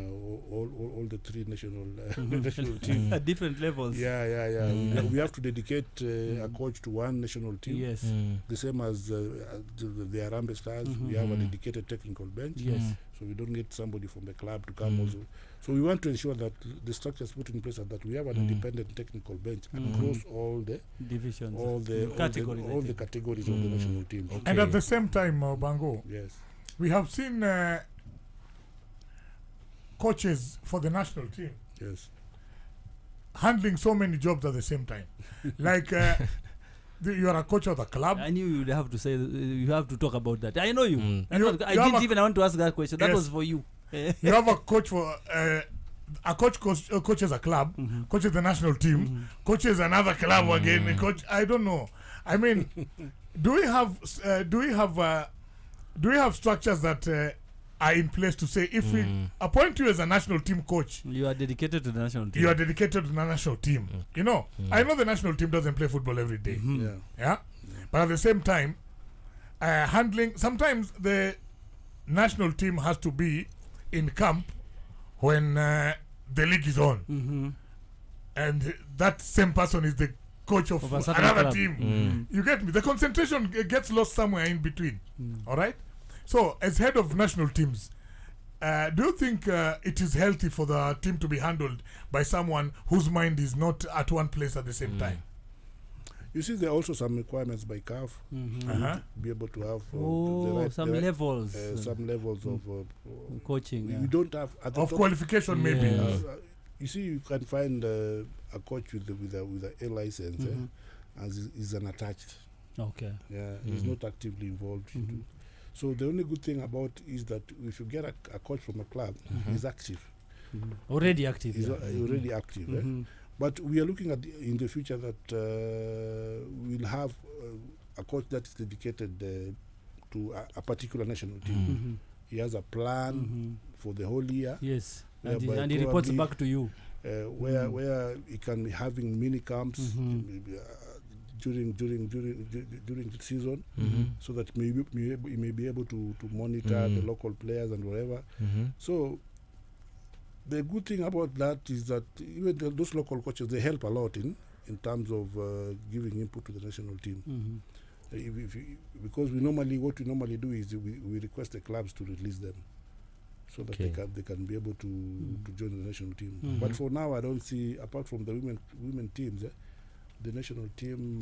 [SPEAKER 3] all the three national national teams.
[SPEAKER 2] At different levels.
[SPEAKER 3] Yeah.
[SPEAKER 4] Mm.
[SPEAKER 3] We have to dedicate a coach to one national team.
[SPEAKER 2] Yes.
[SPEAKER 4] Mm.
[SPEAKER 3] The same as the Harambee Stars,
[SPEAKER 2] Mhm.
[SPEAKER 3] we have a
[SPEAKER 4] Mm.
[SPEAKER 3] dedicated technical bench.
[SPEAKER 2] Yes.
[SPEAKER 4] Mm.
[SPEAKER 3] So we don't get somebody from the club to come
[SPEAKER 4] Mm.
[SPEAKER 3] also. So we want to ensure that the structures put in place are that we have an
[SPEAKER 4] Mm.
[SPEAKER 3] independent technical bench
[SPEAKER 2] Mm.
[SPEAKER 3] across all the
[SPEAKER 2] Divisions.
[SPEAKER 3] categories,
[SPEAKER 2] I
[SPEAKER 3] all the
[SPEAKER 2] think.
[SPEAKER 3] categories of the
[SPEAKER 4] Mm.
[SPEAKER 3] national team.
[SPEAKER 4] Okay.
[SPEAKER 1] And at the same time, Bango,
[SPEAKER 3] Yes.
[SPEAKER 1] we have seen coaches for the national team
[SPEAKER 3] Yes.
[SPEAKER 1] handling so many jobs at the same time. Like you are a coach of the club.
[SPEAKER 2] I knew you'd have to say, you have to talk about that. I know you.
[SPEAKER 4] Mm.
[SPEAKER 2] I
[SPEAKER 1] You
[SPEAKER 2] didn't
[SPEAKER 1] have a-
[SPEAKER 2] even want to ask that question. That
[SPEAKER 1] Yes.
[SPEAKER 2] was for you.
[SPEAKER 1] You have a coach for coaches a club,
[SPEAKER 2] Mhm.
[SPEAKER 1] coaches the national team,
[SPEAKER 2] Mhm.
[SPEAKER 1] coaches another club
[SPEAKER 4] Mm.
[SPEAKER 1] again. Coach, I don't know. I mean, do we have structures that are in place to say if we
[SPEAKER 4] Mm.
[SPEAKER 1] appoint you as a national team coach,
[SPEAKER 2] You are dedicated to the national team.
[SPEAKER 1] you are dedicated to the national team?
[SPEAKER 4] Mm.
[SPEAKER 1] You know,
[SPEAKER 4] Mm.
[SPEAKER 1] I know the national team doesn't play football every day.
[SPEAKER 2] Mhm.
[SPEAKER 3] Yeah.
[SPEAKER 1] Yeah, but at the same time, handling sometimes the national team has to be in camp when the league is on,
[SPEAKER 2] Mhm.
[SPEAKER 1] and that same person is the coach of
[SPEAKER 2] Of a certain
[SPEAKER 1] another
[SPEAKER 2] club.
[SPEAKER 1] team.
[SPEAKER 4] Mm.
[SPEAKER 1] You get me? The concentration gets lost somewhere in between.
[SPEAKER 2] Mm.
[SPEAKER 1] All right. So, as head of national teams, do you think it is healthy for the team to be handled by someone whose mind is not at one place at the same
[SPEAKER 4] Mm.
[SPEAKER 1] time?
[SPEAKER 3] You see, there are also some requirements by CAF
[SPEAKER 2] Mhm.
[SPEAKER 1] Uh-huh.
[SPEAKER 3] to be able to have
[SPEAKER 2] Oh, some levels.
[SPEAKER 3] some levels of
[SPEAKER 2] Coaching.
[SPEAKER 3] we don't have at the
[SPEAKER 1] Of
[SPEAKER 3] top-
[SPEAKER 1] qualification, maybe.
[SPEAKER 2] Yeah.
[SPEAKER 3] you see, you can find a coach with a A license,
[SPEAKER 2] Mhm.
[SPEAKER 3] as is unattached.
[SPEAKER 2] Okay.
[SPEAKER 3] Yeah, he's
[SPEAKER 4] Mhm.
[SPEAKER 3] not actively involved.
[SPEAKER 2] Mhm.
[SPEAKER 3] So the only good thing about is that if you get a coach from a club,
[SPEAKER 4] Mhm.
[SPEAKER 3] he's active.
[SPEAKER 2] Mhm. Already active.
[SPEAKER 3] He's
[SPEAKER 2] yeah.
[SPEAKER 3] already active.
[SPEAKER 2] Mhm.
[SPEAKER 3] But we are looking at in the future that we'll have a coach that is dedicated to a particular national team.
[SPEAKER 4] Mm.
[SPEAKER 2] Mhm.
[SPEAKER 3] He has a plan
[SPEAKER 2] Mhm.
[SPEAKER 3] for the whole year.
[SPEAKER 2] Yes.
[SPEAKER 3] Yeah,
[SPEAKER 2] And,
[SPEAKER 3] but
[SPEAKER 2] and he reports
[SPEAKER 3] probably-
[SPEAKER 2] back to you.
[SPEAKER 3] Where
[SPEAKER 2] Mhm.
[SPEAKER 3] where he can be having mini camps
[SPEAKER 2] Mhm.
[SPEAKER 3] maybe, during the season,
[SPEAKER 4] Mhm.
[SPEAKER 3] so that he may be able to monitor the local players and whatever.
[SPEAKER 4] Mhm.
[SPEAKER 3] So the good thing about that is that even those local coaches, they help a lot in terms of giving input to the national team.
[SPEAKER 2] Mhm.
[SPEAKER 3] Because what we normally do is we request the clubs to release them, so that
[SPEAKER 4] Okay.
[SPEAKER 3] they can be able to join the national team.
[SPEAKER 2] Mhm.
[SPEAKER 3] But for now, I don't see, apart from the women teams, the national team,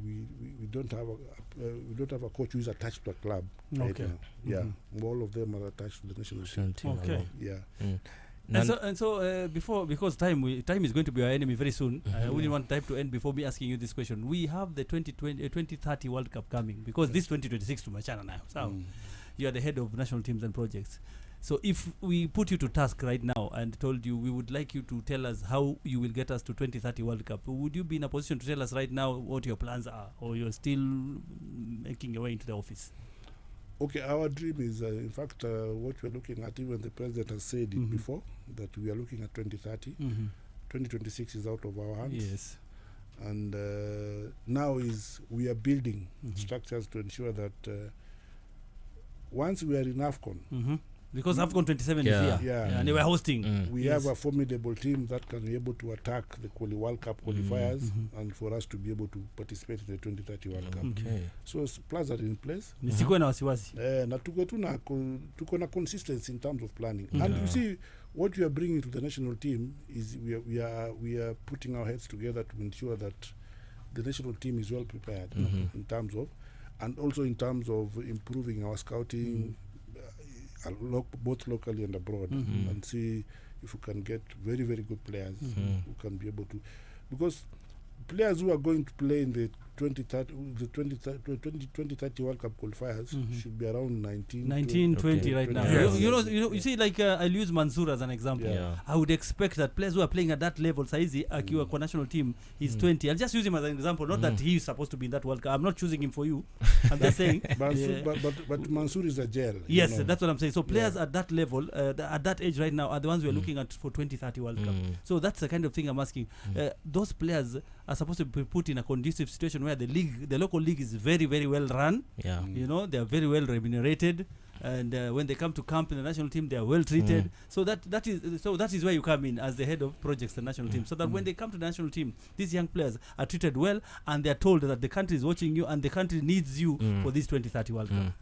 [SPEAKER 3] we don't have a coach who is attached to a club right
[SPEAKER 2] Okay.
[SPEAKER 3] now. Yeah, all of them are attached to the national team.
[SPEAKER 4] National team
[SPEAKER 2] Okay.
[SPEAKER 4] alone.
[SPEAKER 3] Yeah.
[SPEAKER 4] Mm.
[SPEAKER 2] And so because time is going to be our enemy very soon. I
[SPEAKER 4] Mhm.
[SPEAKER 2] wouldn't want time to end before me asking you this question. We have the 2030 World Cup coming, because this 2026 to Machana now. So
[SPEAKER 3] Mm.
[SPEAKER 2] you are the head of national teams and projects. So if we put you to task right now and told you we would like you to tell us how you will get us to 2030 World Cup, would you be in a position to tell us right now what your plans are, or you're still making your way into the office?
[SPEAKER 3] Okay, our dream is, in fact, what we're looking at, even the president has said it before, that we are looking at 2030. 2026 is out of our hands.
[SPEAKER 2] Yes.
[SPEAKER 3] And now we are building structures to ensure that once we are in AFCON,
[SPEAKER 2] because AFCON 27 is here.
[SPEAKER 3] Yeah.
[SPEAKER 2] And they were hosting.
[SPEAKER 3] we have a formidable team that can be able to attack the World Cup qualifiers and for us to be able to participate in the 2030 World Cup.
[SPEAKER 4] Okay.
[SPEAKER 3] So plans are in place.
[SPEAKER 2] Nisikuwe na wasiwasi.
[SPEAKER 3] Na tuko na consistency in terms of planning. And you see, what we are bringing to the national team is we are putting our heads together to ensure that the national team is well prepared in terms of, and also in terms of improving our scouting, both locally and abroad, and see if we can get very, very good players who can be able to, because players who are going to play in the 2030 World Cup qualifiers should be around 19,
[SPEAKER 2] 20 right now.
[SPEAKER 1] Yes.
[SPEAKER 2] You see, like I'll use Mansour as an example.
[SPEAKER 4] Yeah.
[SPEAKER 2] I would expect that players who are playing at that level, Saizi, akiwa kwa national team, he's 20. I'll just use him as an example. Not that he's supposed to be in that World Cup. I'm not choosing him for you. I'm just saying.
[SPEAKER 3] but Mansour is a gel.
[SPEAKER 2] Yes, that's what I'm saying. So players at that level, at that age right now, are the ones we're looking at for 2030 World Cup. So that's the kind of thing I'm asking. Those players are supposed to be put in a conducive situation where the local league is very, very well run.
[SPEAKER 4] Yeah.
[SPEAKER 2] You know, they are very well remunerated, and when they come to camp in the national team, they are well treated. So that is where you come in as the head of projects, the national team, so that when they come to the national team, these young players are treated well, and they are told that the country is watching you and the country needs you for this 2030 World Cup.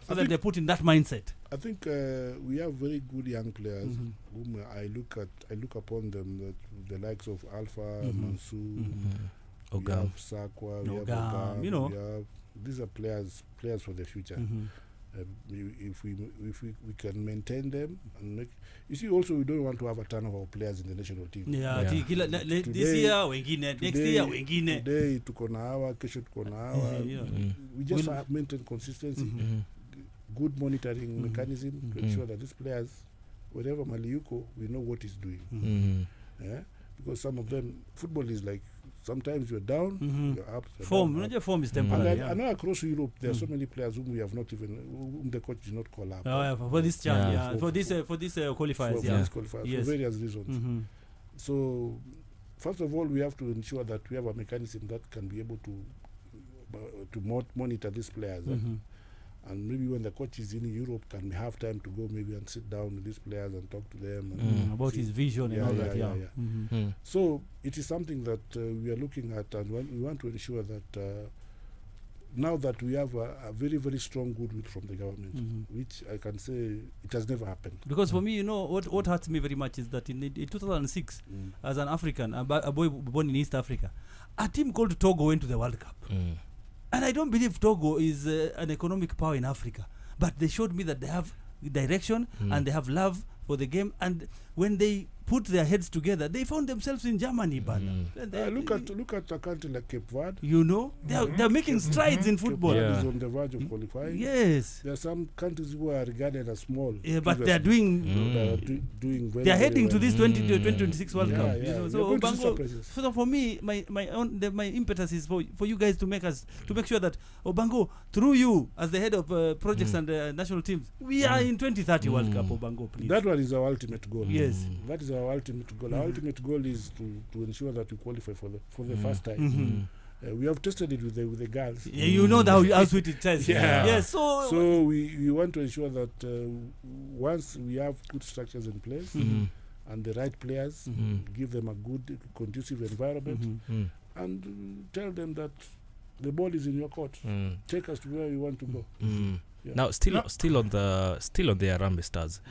[SPEAKER 2] So that they put in that mindset.
[SPEAKER 3] I think we have very good young players whom I look upon them, the likes of Alpha, Mansour, we have Sakwa, we have Ogam,
[SPEAKER 2] you know.
[SPEAKER 3] These are players for the future. If we can maintain them and make, you see, also we don't want to have a turnover of players in the national team.
[SPEAKER 2] This year wengine, next year wengine.
[SPEAKER 3] Today tuko na hawa, kesho tuko na hawa. We just have maintain consistency, good monitoring mechanism to ensure that these players, wherever Maliuko, we know what he's doing. Because some of them, football is like, sometimes you're down, you're up.
[SPEAKER 2] Form is temporary.
[SPEAKER 3] I know across Europe there are so many players whom we have not even, whom the coach did not call up.
[SPEAKER 2] For this chance, for this qualifiers,
[SPEAKER 3] for various reasons. So, first of all, we have to ensure that we have a mechanism that can be able to monitor these players. And maybe when the coach is in Europe, can we have time to go maybe and sit down with these players and talk to them
[SPEAKER 2] about his vision and all that.
[SPEAKER 3] So it is something that we are looking at, and we want to ensure that now that we have a very, very strong goodwill from the government, which I can say it has never happened.
[SPEAKER 2] Because for me, you know, what hurts me very much is that in 2006, as an African, a boy born in East Africa, a team called Togo went to the World Cup. And I don't believe Togo is an economic power in Africa. But they showed me that they have direction and they have love for the game. And when they put their heads together, they found themselves in Germany.
[SPEAKER 3] Look at a country like Cape Verde.
[SPEAKER 2] You know, they're making strides in football.
[SPEAKER 3] Cape Verde is on the verge of qualifying.
[SPEAKER 2] Yes.
[SPEAKER 3] There are some countries who are regarded as small.
[SPEAKER 2] But they're doing very they're heading to this 2026 World Cup. You know, so Obango, so for me, my impetus is for you guys to make sure that Obango, through you as the head of projects and national teams, we are in 2030 World Cup. Obango, please.
[SPEAKER 3] That one is our ultimate goal.
[SPEAKER 2] Yes.
[SPEAKER 3] That is our ultimate goal. Our ultimate goal is to ensure that we qualify for the first time. We have tested it with the girls.
[SPEAKER 2] You know how sweet it tastes.
[SPEAKER 3] So we want to ensure that once we have good structures in place and the right players, give them a good conducive environment, and tell them that the ball is in your court. Take us to where you want to go.
[SPEAKER 4] Now, still on the Harambee Stars.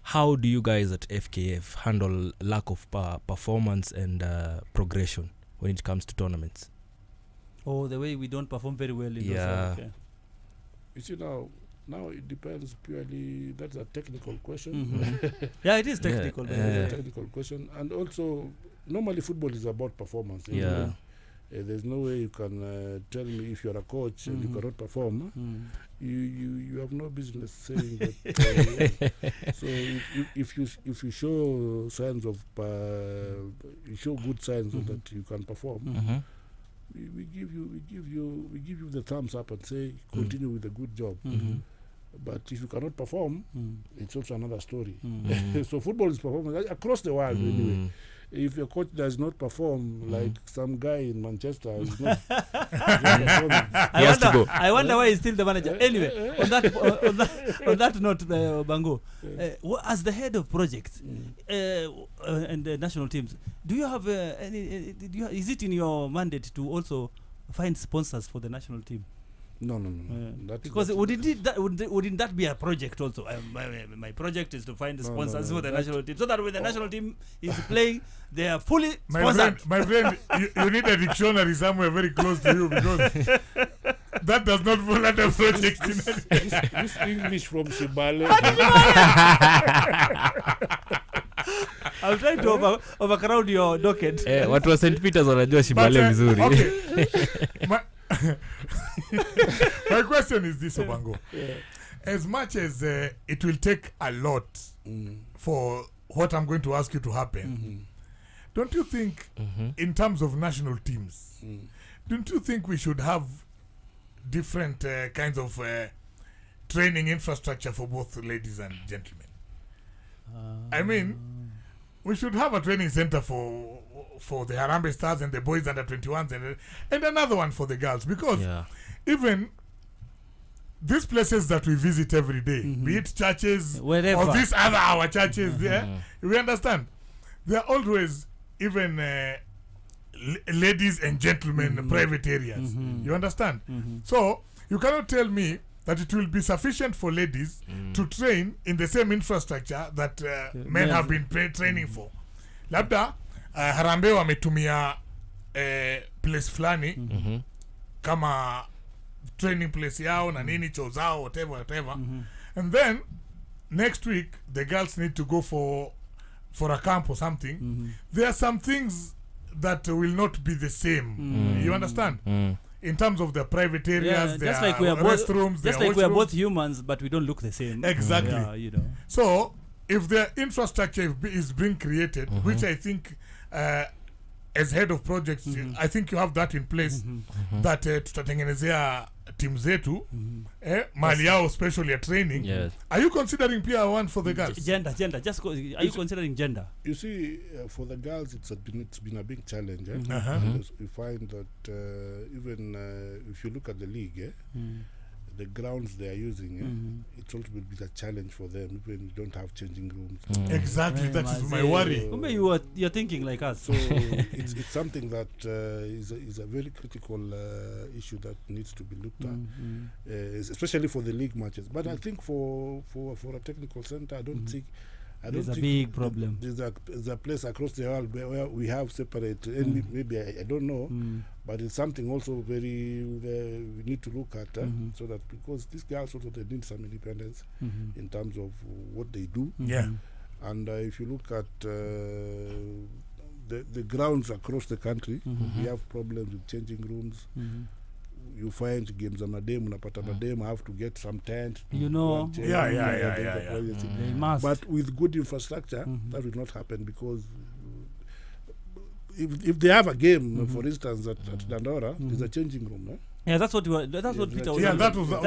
[SPEAKER 4] How do you guys at FKF handle lack of performance and progression when it comes to tournaments?
[SPEAKER 2] The way we don't perform very well in those. Okay.
[SPEAKER 3] You see, now it depends purely. That's a technical question.
[SPEAKER 2] It is technical.
[SPEAKER 3] It's a technical question, and also normally football is about performance. There's no way you can tell me if you're a coach and you cannot perform. You have no business saying that. So if you show signs of you show good signs that you can perform, we give you the thumbs up and say continue with a good job. But if you cannot perform, it's also another story.
[SPEAKER 2] Mm.
[SPEAKER 3] So football is performance across the world anyway. If your coach does not perform, like some guy in Manchester is not, is not performing.
[SPEAKER 2] I wonder why he's still the manager. Anyway, on that note, Bango, as the head of projects and the national teams, do you have is it in your mandate to also find sponsors for the national team?
[SPEAKER 3] No.
[SPEAKER 2] Because wouldn't that be a project also? My project is to find sponsors for the national team, so that when the national team is playing, they are fully sponsored.
[SPEAKER 1] My friend, you need a dictionary somewhere very close to you, because that does not fall under project.
[SPEAKER 3] This English from Shibale.
[SPEAKER 2] I'm trying to overcrowd your docket.
[SPEAKER 4] Watu wa St. Peters wanajua Shibale vizuri.
[SPEAKER 1] Okay. My question is this, Obango. As much as it will take a lot for what I'm going to ask you to happen, don't you think, in terms of national teams, don't you think we should have different kinds of training infrastructure for both ladies and gentlemen? I mean, we should have a training center for the Harambee Stars and the boys under 21s and another one for the girls, because even these places that we visit every day, be it churches
[SPEAKER 2] wherever,
[SPEAKER 1] or these other our churches, we understand there are always even ladies and gentlemen private areas. You understand? So you cannot tell me that it will be sufficient for ladies to train in the same infrastructure that men have been training for. Labda Harambee wametumia place fulani kama training place yao na nini, choo zao, whatever. And then next week the girls need to go for a camp or something. There are some things that will not be the same. You understand? In terms of the private areas,
[SPEAKER 2] just like we are
[SPEAKER 1] restrooms,
[SPEAKER 2] just like we are both humans, but we don't look the same.
[SPEAKER 1] Exactly.
[SPEAKER 2] Yeah, you know.
[SPEAKER 1] So if the infrastructure is being created, which I think as head of projects, I think you have that in place, that tutatengenezea team zetu mali yao especially a training. Are you considering pia one for the girls?
[SPEAKER 2] Gender just are you considering gender?
[SPEAKER 3] You see, for the girls it's been a big challenge, because we find that even if you look at the league, the grounds they are using, it's also will be a challenge for them when you don't have changing rooms.
[SPEAKER 1] Exactly, that is my worry.
[SPEAKER 2] You're thinking like us.
[SPEAKER 3] So it's something that is a very critical issue that needs to be looked at, especially for the league matches. But I think for a technical center, I don't think
[SPEAKER 2] there's a big problem.
[SPEAKER 3] There's a place across the world where we have separate, and maybe I don't know, but it's something also very we need to look at, so that, because these girls also, they need some independence in terms of what they do. And if you look at the grounds across the country, we have problems with changing rooms. You find games on madem, unapata madem have to get some tent.
[SPEAKER 2] You know,
[SPEAKER 3] They must. But with good infrastructure, that will not happen, because if they have a game, for instance, at Dandora, there's a changing room.
[SPEAKER 2] Yeah, that's what Peter was.
[SPEAKER 1] That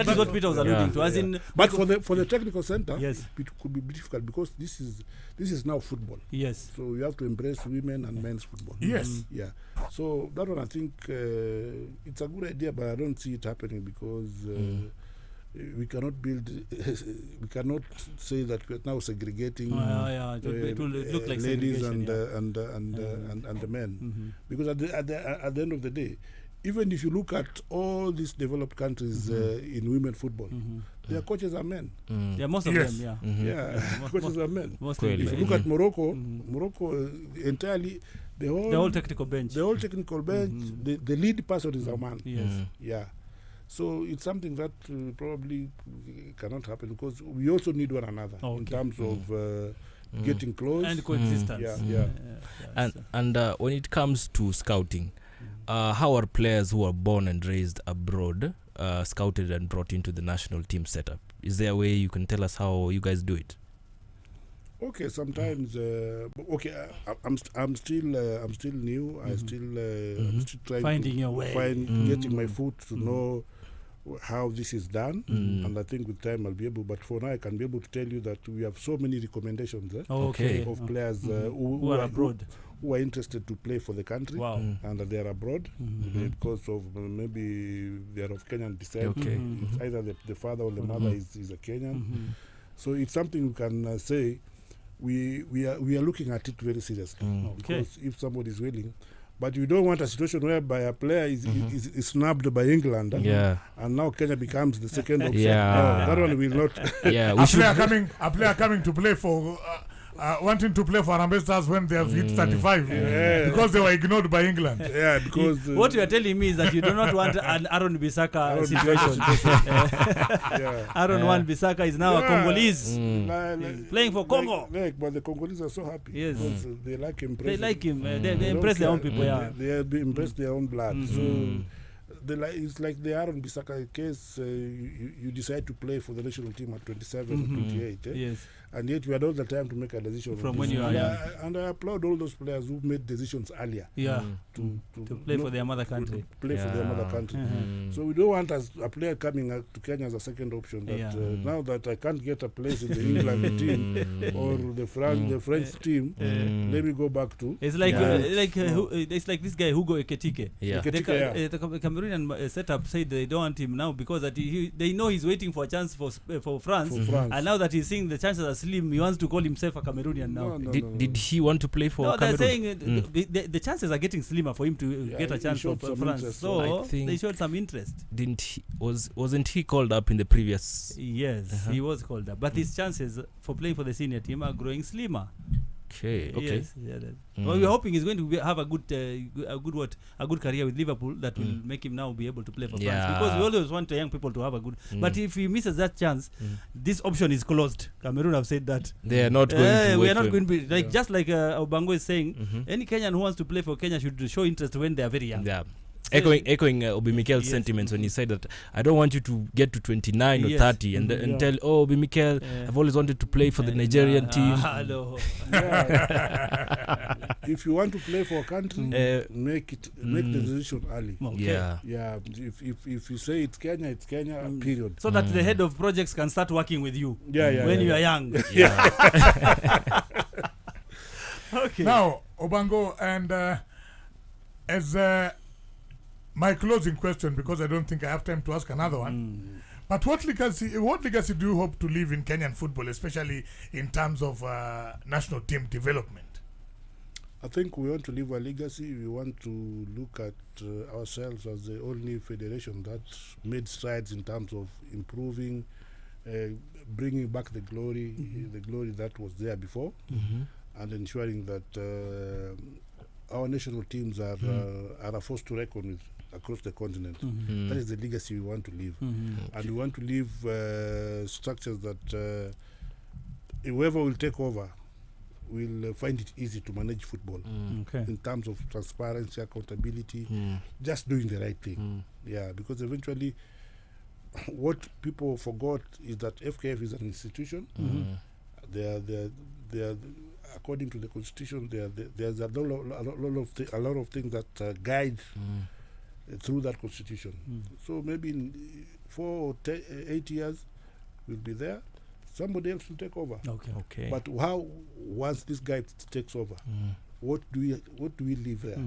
[SPEAKER 2] is what Peter was alluding to. As in,
[SPEAKER 3] but for the technical center, it could be difficult, because this is now football.
[SPEAKER 2] Yes.
[SPEAKER 3] So you have to embrace women and men's football.
[SPEAKER 1] Yes.
[SPEAKER 3] Yeah. So that one, I think it's a good idea, but I don't see it happening, because we cannot build. We cannot say that we're now segregating.
[SPEAKER 2] It will look like
[SPEAKER 3] ladies and the men, because at the end of the day, even if you look at all these developed countries in women football, their coaches are men.
[SPEAKER 2] Yeah, most of them.
[SPEAKER 3] Coaches are men.
[SPEAKER 2] If
[SPEAKER 3] you look at Morocco, entirely the whole
[SPEAKER 2] technical bench.
[SPEAKER 3] The lead person is a man.
[SPEAKER 2] Yes.
[SPEAKER 3] Yeah. So it's something that probably cannot happen, because we also need one another in terms of getting close
[SPEAKER 2] and coexistence.
[SPEAKER 4] And when it comes to scouting, how are players who are born and raised abroad scouted and brought into the national team setup? Is there a way you can tell us how you guys do it?
[SPEAKER 3] Okay, sometimes I'm still new. I'm still trying
[SPEAKER 2] finding your way,
[SPEAKER 3] getting my foot to know how this is done, and I think with time I'll be able. But for now, I can be able to tell you that we have so many recommendations
[SPEAKER 2] Okay.
[SPEAKER 3] of players
[SPEAKER 2] Who are abroad.
[SPEAKER 3] who are interested to play for the country,
[SPEAKER 2] Wow.
[SPEAKER 3] and that they are abroad because of maybe they are of Kenyan descent.
[SPEAKER 4] Okay.
[SPEAKER 3] It's either the father or the mother is a Kenyan. So it's something we can say. We are looking at it very seriously because if somebody is willing. But you don't want a situation whereby a player is snubbed by England, and now Kenya becomes the second option. No, that one will not.
[SPEAKER 1] A player coming to play for wanting to play for Harambee Stars when they have hit 35 because they were ignored by England.
[SPEAKER 3] Yeah, because
[SPEAKER 2] what you are telling me is that you do not want an Aaron Bissaka situation. Aaron Wan-Bissaka is now a Congolese. Playing for Congo.
[SPEAKER 3] But the Congolese are so happy.
[SPEAKER 2] Yes.
[SPEAKER 3] Because they like him.
[SPEAKER 2] They like him. They impress their own people.
[SPEAKER 3] They impress their own blood. So it's like the Aaron Bissaka case. You decide to play for the national team at 27 or 28.
[SPEAKER 2] Yes.
[SPEAKER 3] And yet we had all the time to make a decision
[SPEAKER 2] from when you are young.
[SPEAKER 3] And I applaud all those players who made decisions earlier. To
[SPEAKER 2] play for their mother country.
[SPEAKER 3] For their mother country. So we don't want a player coming to Kenya as a second option. That now that I can't get a place in the England team or the French team, let me go back to.
[SPEAKER 2] It's like it's like this guy Hugo Ekitike. The Cameroonian setup said they don't want him now because that they know he's waiting for a chance for France. And now that he's seeing the chances are slim, he wants to call himself a Cameroonian now.
[SPEAKER 4] Did he want to play for Cameroon?
[SPEAKER 2] They're saying the chances are getting slimmer for him to get a chance for France. So they showed some interest.
[SPEAKER 4] Wasn't he called up in the previous?
[SPEAKER 2] Yes, he was called up, but his chances for playing for the senior team are growing slimmer.
[SPEAKER 4] Okay.
[SPEAKER 2] Yes. Well, we're hoping he's going to have a good career with Liverpool that will make him now be able to play for France, because we always want young people to have a good. But if he misses that chance, this option is closed. Cameroon have said that
[SPEAKER 4] they are not going to.
[SPEAKER 2] We are not going to be just like Obango is saying. Any Kenyan who wants to play for Kenya should show interest when they are very young.
[SPEAKER 4] Yeah. Echoing Obi Mikel's sentiments when he said that I don't want you to get to 29 or 30 and tell Obi Mikel, I've always wanted to play for the Nigerian team.
[SPEAKER 2] Hello.
[SPEAKER 3] If you want to play for a country, make the decision early.
[SPEAKER 2] Okay.
[SPEAKER 3] If you say it's Kenya, period.
[SPEAKER 2] So that the head of projects can start working with you when you are young. Okay.
[SPEAKER 1] Now, Obango, and as my closing question, because I don't think I have time to ask another one. But what legacy do you hope to leave in Kenyan football, especially in terms of national team development?
[SPEAKER 3] I think we want to leave a legacy. We want to look at ourselves as the only federation that made strides in terms of improving, bringing back the glory that was there before, and ensuring that our national teams are a force to reckon with across the continent. That is the legacy we want to leave. And we want to leave structures that whoever will take over will find it easy to manage football in terms of transparency, accountability, just doing the right thing. Because eventually what people forgot is that FKF is an institution. They are according to the constitution, there's a lot of things that guide through that constitution. So maybe in 4 or 8 years we'll be there. Somebody else will take over.
[SPEAKER 2] Okay.
[SPEAKER 3] But how once this guy takes over, what do we leave there?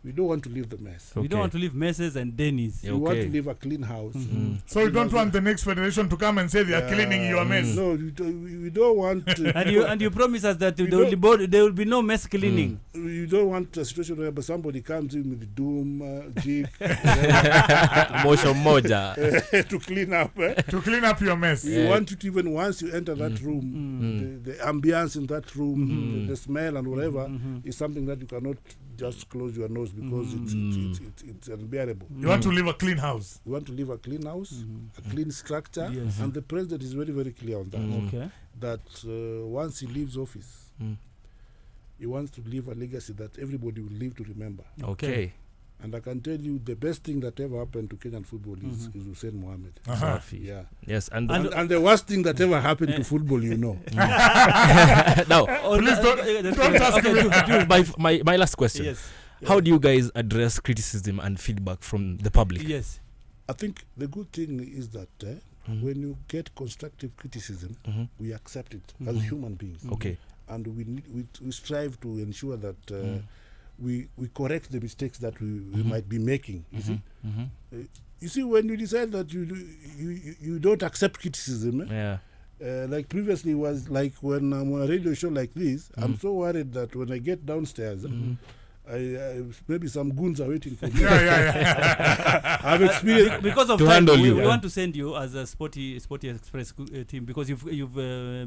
[SPEAKER 3] We don't want to leave the mess.
[SPEAKER 2] We don't want to leave messes and dennies.
[SPEAKER 3] We want to leave a clean house.
[SPEAKER 1] So you don't want the next federation to come and say they are cleaning your mess.
[SPEAKER 3] No, we don't want.
[SPEAKER 2] And you promise us that there will be no mess cleaning.
[SPEAKER 3] You don't want a situation where somebody comes in with doom, jig,
[SPEAKER 4] motion moja
[SPEAKER 3] to clean up.
[SPEAKER 1] To clean up your mess.
[SPEAKER 3] You want it even once you enter that room, the ambience in that room, the smell and whatever. Is something that you cannot just close your nose because it's unbearable.
[SPEAKER 1] You want to leave a clean house.
[SPEAKER 3] You want to leave a clean house, a clean structure, and the president is very, very clear on that. That once he leaves office, he wants to leave a legacy that everybody will live to remember.
[SPEAKER 4] Okay.
[SPEAKER 3] And I can tell you the best thing that ever happened to Kenyan football is Hussein Mohammed.
[SPEAKER 4] Yeah. Yes, and
[SPEAKER 3] the worst thing that ever happened to football,
[SPEAKER 4] Now,
[SPEAKER 1] please don't ask me.
[SPEAKER 4] My last question. Yes. How do you guys address criticism and feedback from the public?
[SPEAKER 2] Yes.
[SPEAKER 3] I think the good thing is that when you get constructive criticism, we accept it as human beings.
[SPEAKER 4] Okay.
[SPEAKER 3] And we strive to ensure that we correct the mistakes that we might be making. You see, you see, when you decide that you don't accept criticism, like previously was like when I'm on a radio show like this, I'm so worried that when I get downstairs, I maybe some goons are waiting for me. I've experienced
[SPEAKER 2] because of time. We want to send you as a Sporty Express team because you've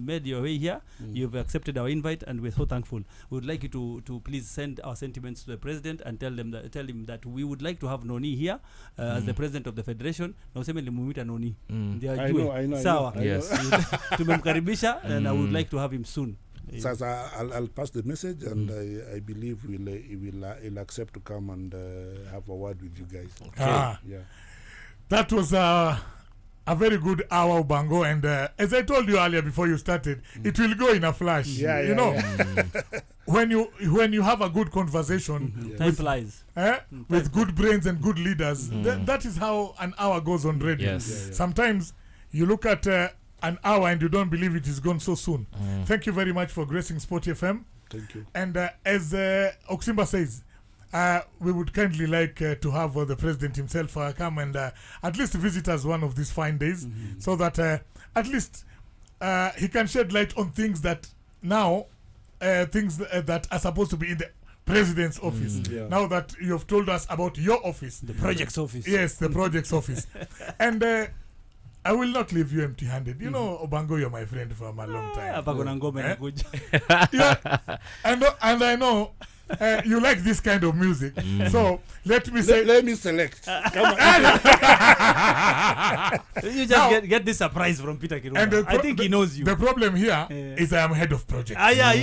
[SPEAKER 2] made your way here. You've accepted our invite, and we're so thankful. We would like you to please send our sentiments to the president and tell him that we would like to have Noni here as the president of the federation. Na useme limuita Noni.
[SPEAKER 3] I know.
[SPEAKER 2] Sawa.
[SPEAKER 4] Yes.
[SPEAKER 2] Tumemkaribisha, and I would like to have him soon.
[SPEAKER 3] So I'll pass the message, and I believe he'll accept to come and have a word with you guys.
[SPEAKER 1] Okay. That was a very good hour, Bango, and as I told you earlier before you started, it will go in a flash. You know, when you have a good conversation,
[SPEAKER 2] time flies.
[SPEAKER 1] With good brains and good leaders, that is how an hour goes on radio.
[SPEAKER 4] Yes.
[SPEAKER 1] Sometimes you look at an hour and you don't believe it is gone so soon. Thank you very much for gracing Sport FM.
[SPEAKER 3] Thank you.
[SPEAKER 1] And as Oximba says, we would kindly like to have the president himself come and at least visit us one of these fine days, so that at least he can shed light on things that now things that are supposed to be in the president's office. Now that you have told us about your office,
[SPEAKER 2] the project's office.
[SPEAKER 1] Yes, the project's office. And I will not leave you empty-handed. You know, Obango, you're my friend from a long time. And I know you like this kind of music. So let me say...
[SPEAKER 3] Let me select. Come on.
[SPEAKER 2] You just get this surprise from Peter Kiruma. I think he knows you.
[SPEAKER 1] The problem here is I am head of project.
[SPEAKER 2] Yeah.